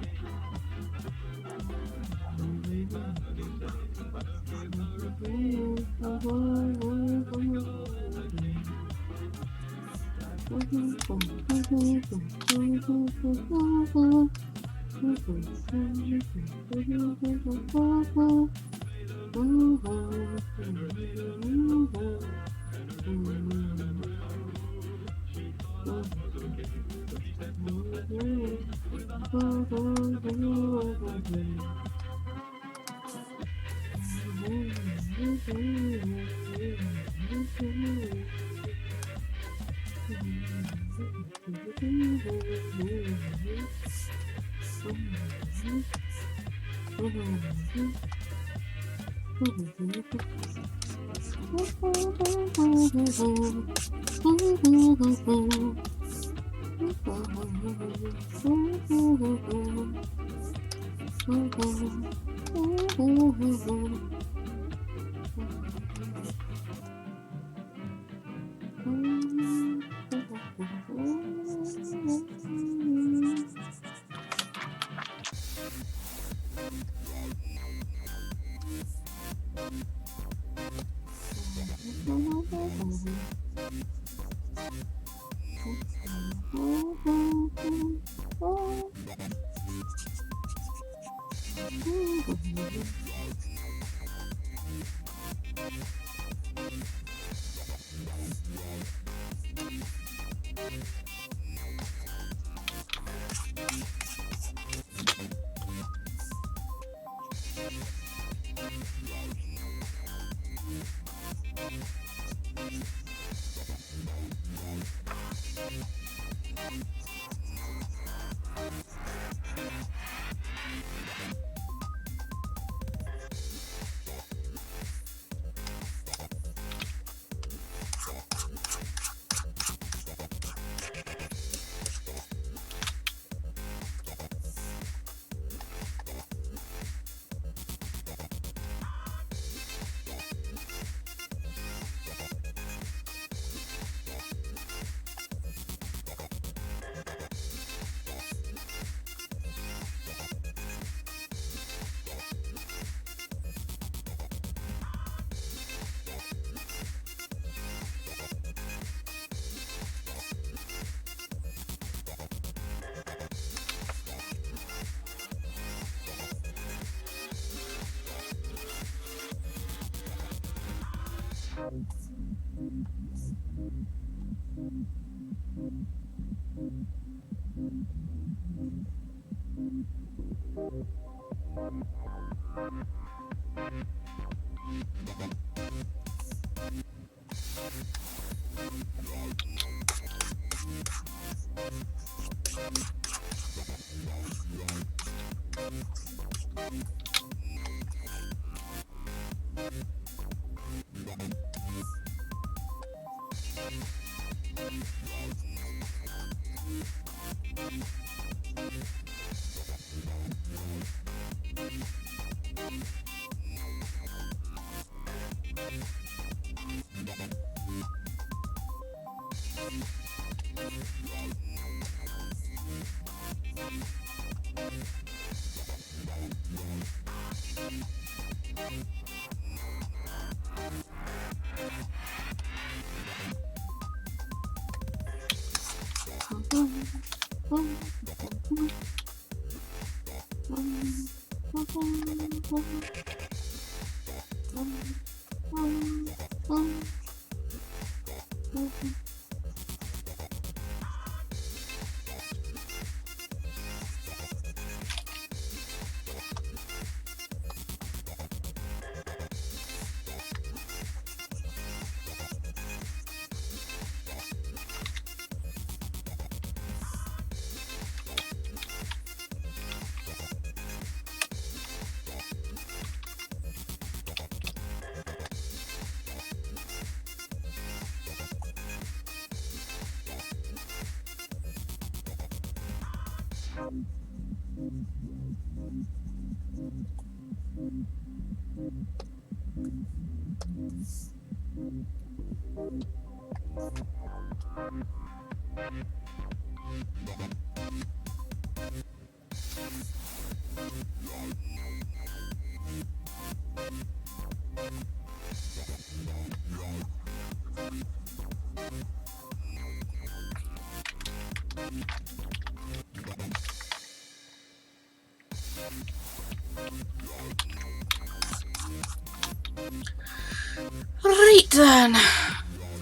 Right then,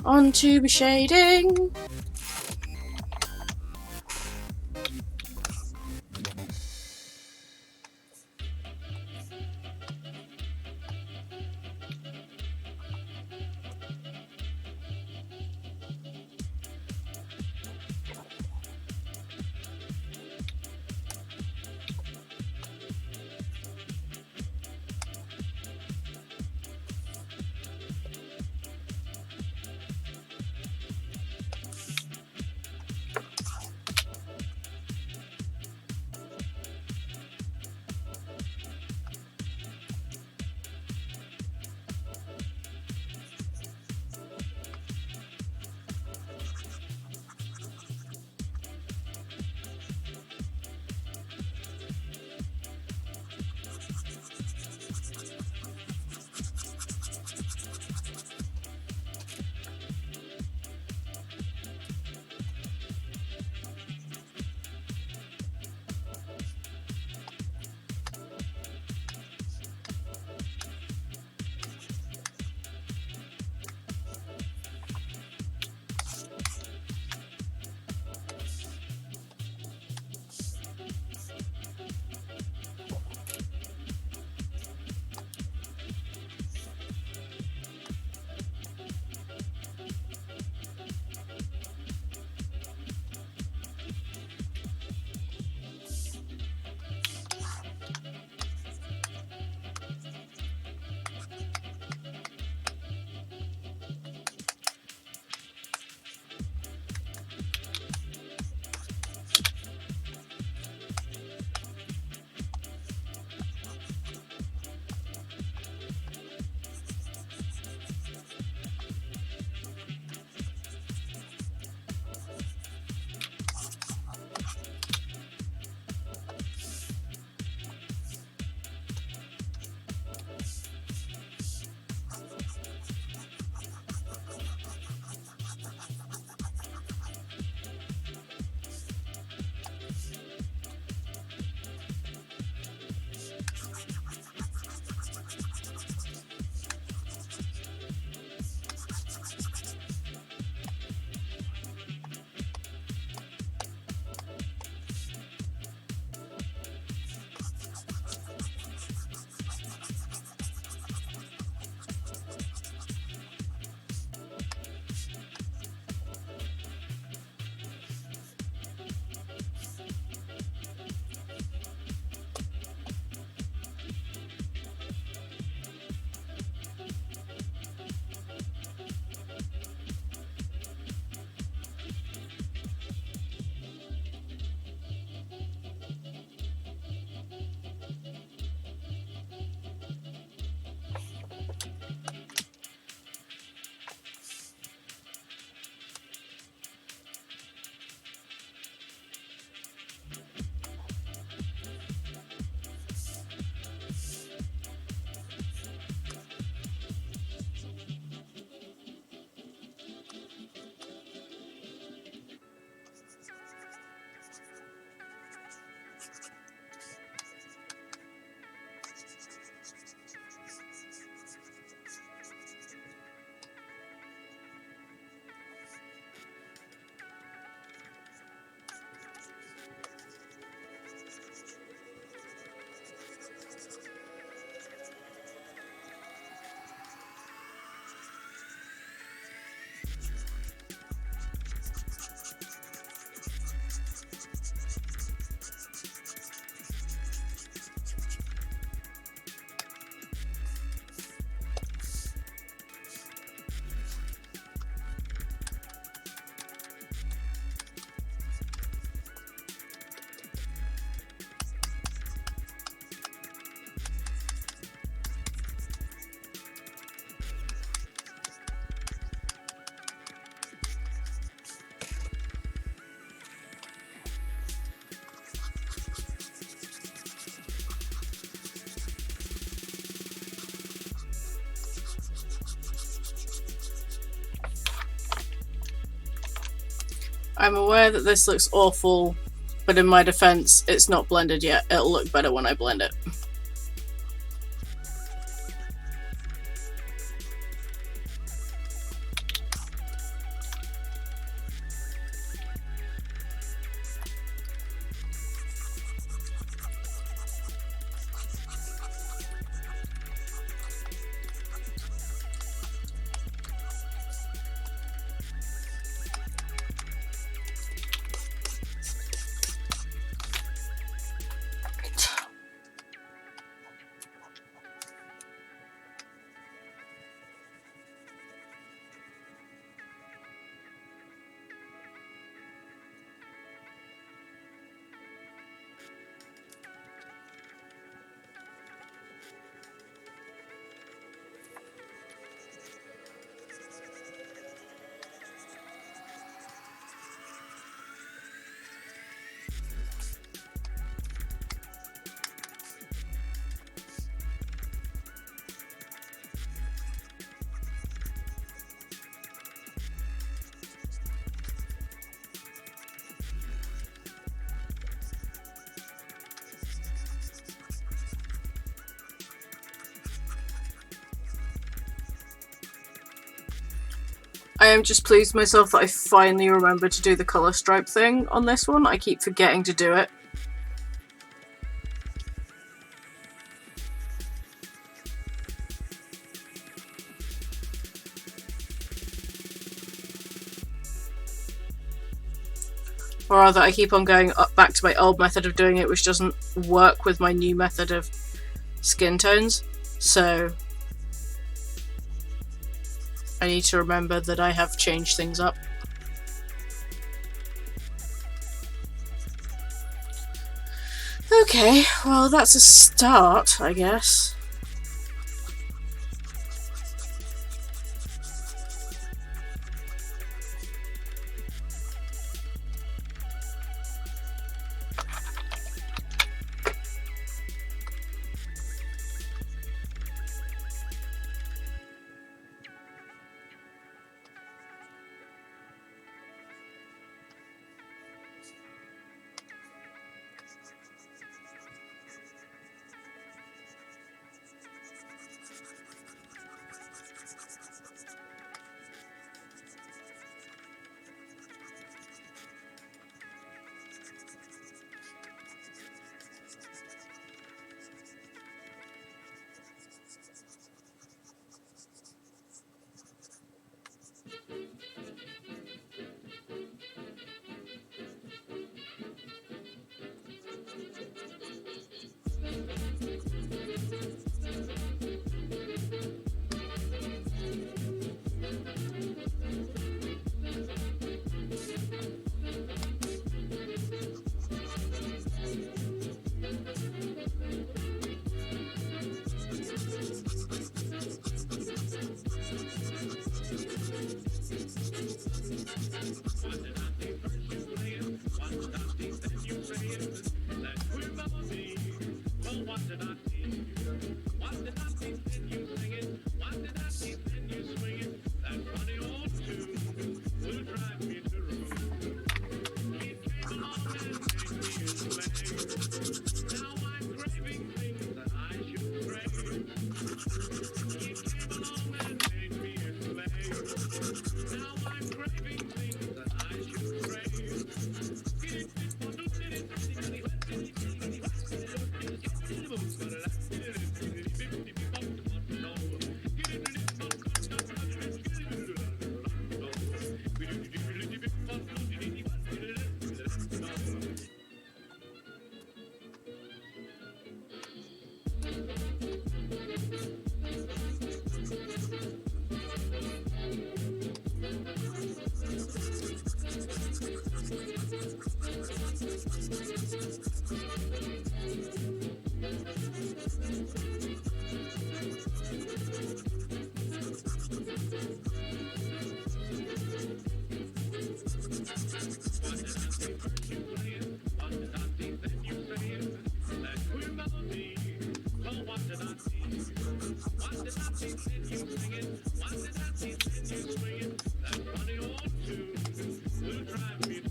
on to the shading. I'm aware that this looks awful, but in my defense, it's not blended yet. It'll look better when I blend it. I am just pleased with myself that I finally remembered to do the colour stripe thing on this one. I keep forgetting to do it. Or rather, I keep on going back to my old method of doing it, which doesn't work with my new method of skin tones. So I need to remember that I have changed things up. Okay, well that's a start, I guess. What did I see? Then you swing it. That funny old tune will drive me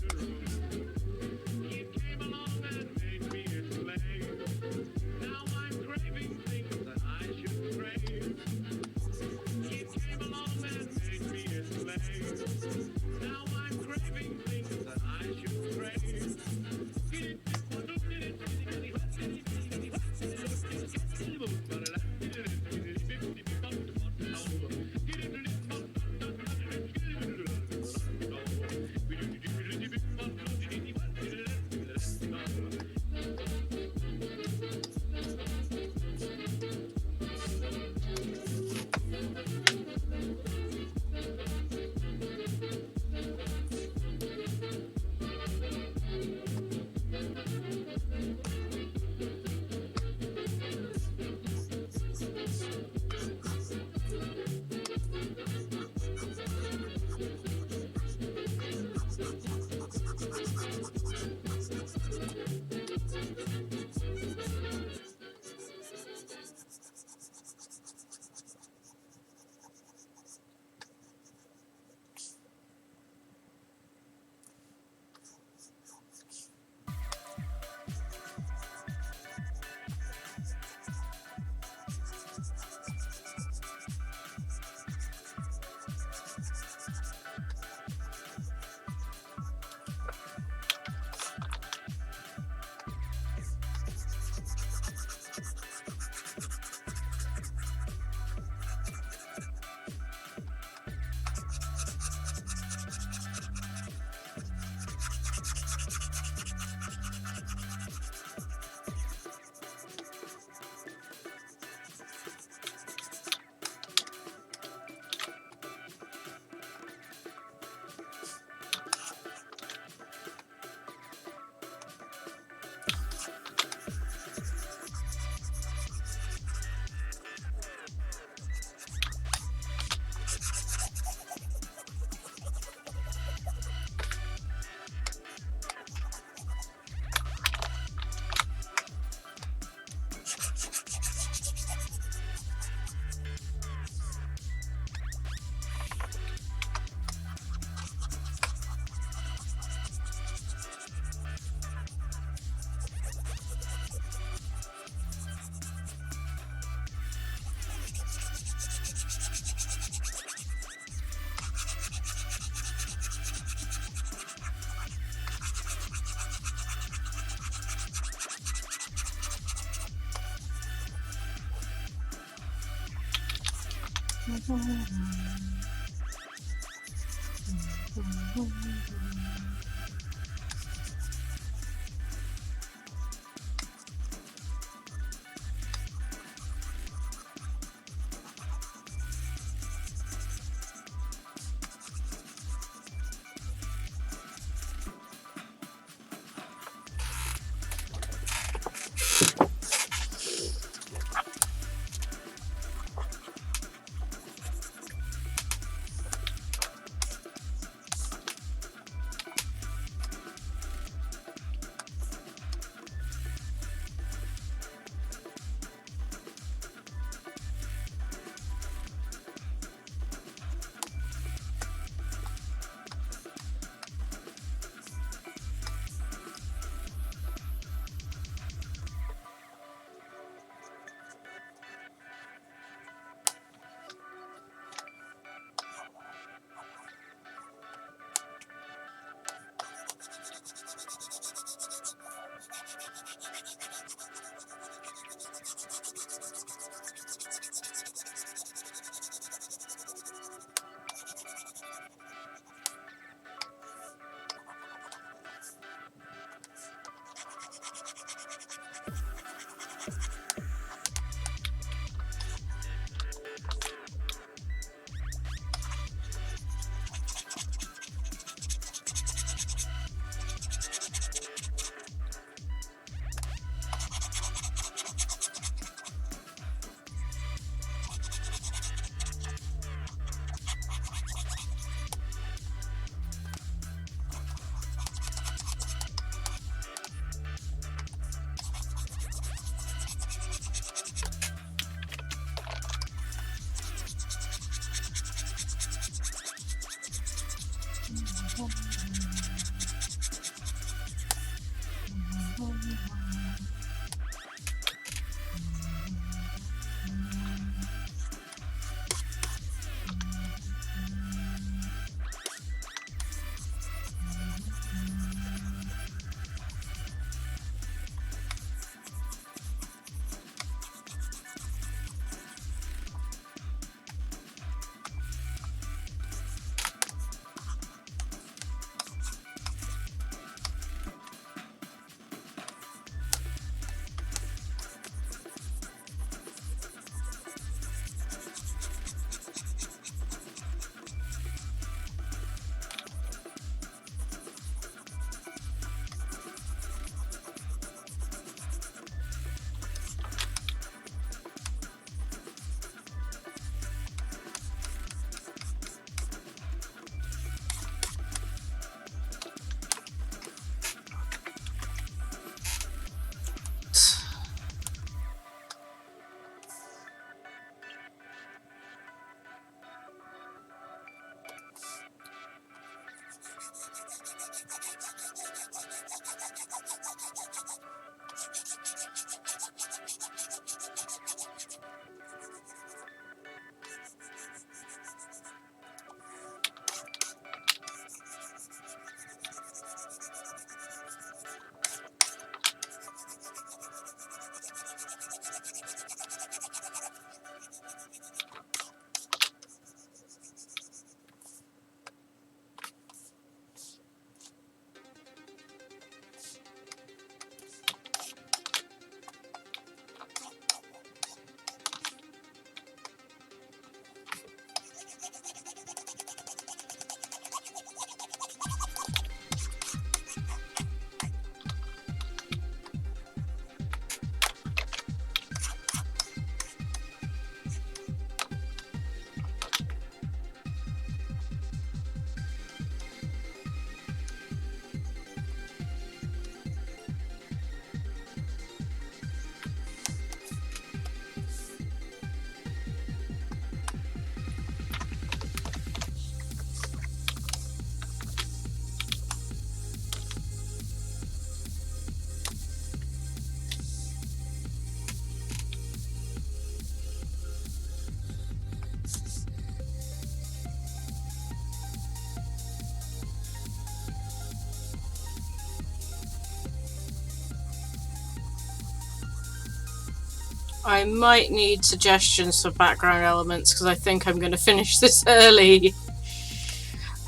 I might need suggestions for background elements because I think I'm going to finish this early.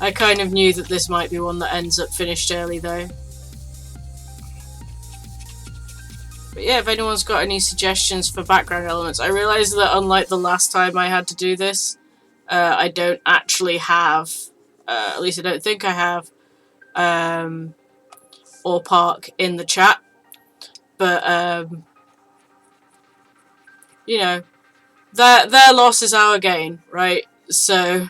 I kind of knew that this might be one that ends up finished early though. But yeah, if anyone's got any suggestions for background elements, I realise that unlike the last time I had to do this, I don't actually have, at least I don't think I have, or Park in the chat. But, you know, their loss is our gain, right? So...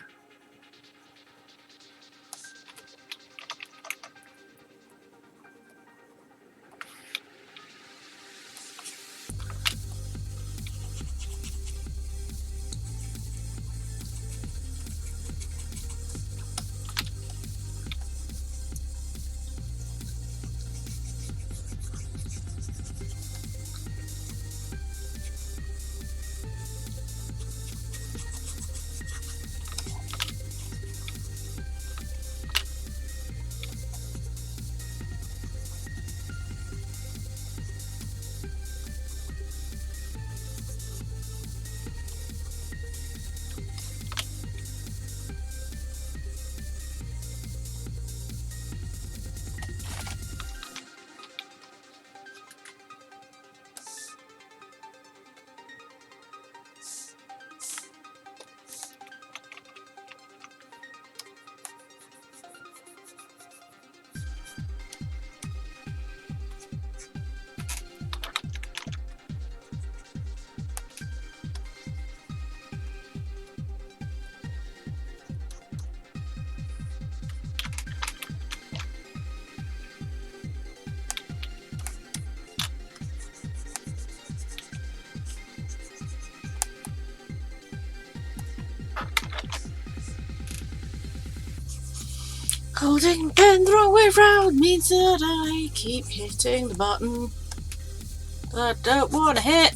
Holding pen the wrong way round means that I keep hitting the button that I don't want to hit.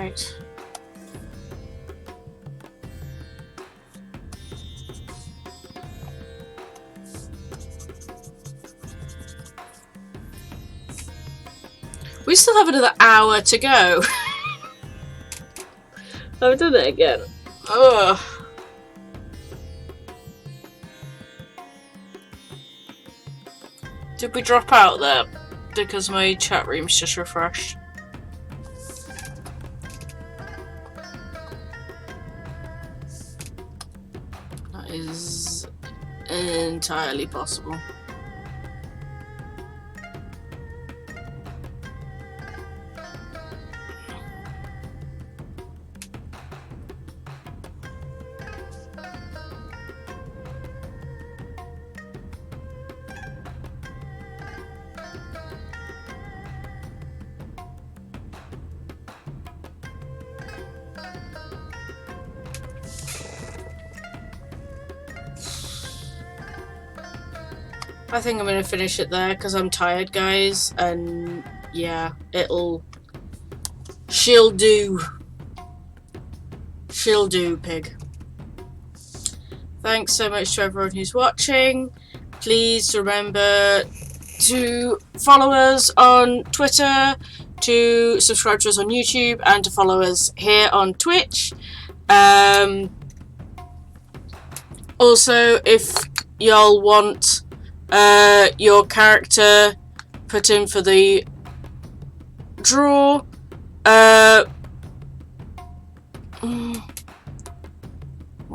Right. We still have another hour to go. I've done it again. Ugh. Did we drop out there? Because my chat room's just refreshed. That is entirely possible. I think I'm gonna finish it there because I'm tired, guys, and yeah, she'll do. She'll do, pig. Thanks so much to everyone who's watching. Please remember to follow us on Twitter, to subscribe to us on YouTube, and to follow us here on Twitch. Also, if y'all want your character put in for the draw, why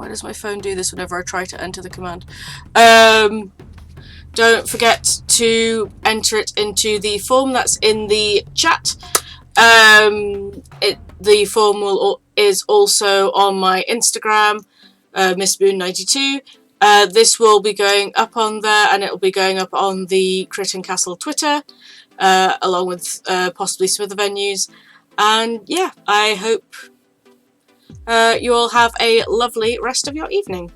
does my phone do this whenever I try to enter the command? Don't forget to enter it into the form that's in the chat. The form is also on my Instagram, MissMoon92. This will be going up on there, and it will be going up on the Crit and Castle Twitter, along with possibly some other venues. And yeah, I hope you all have a lovely rest of your evening.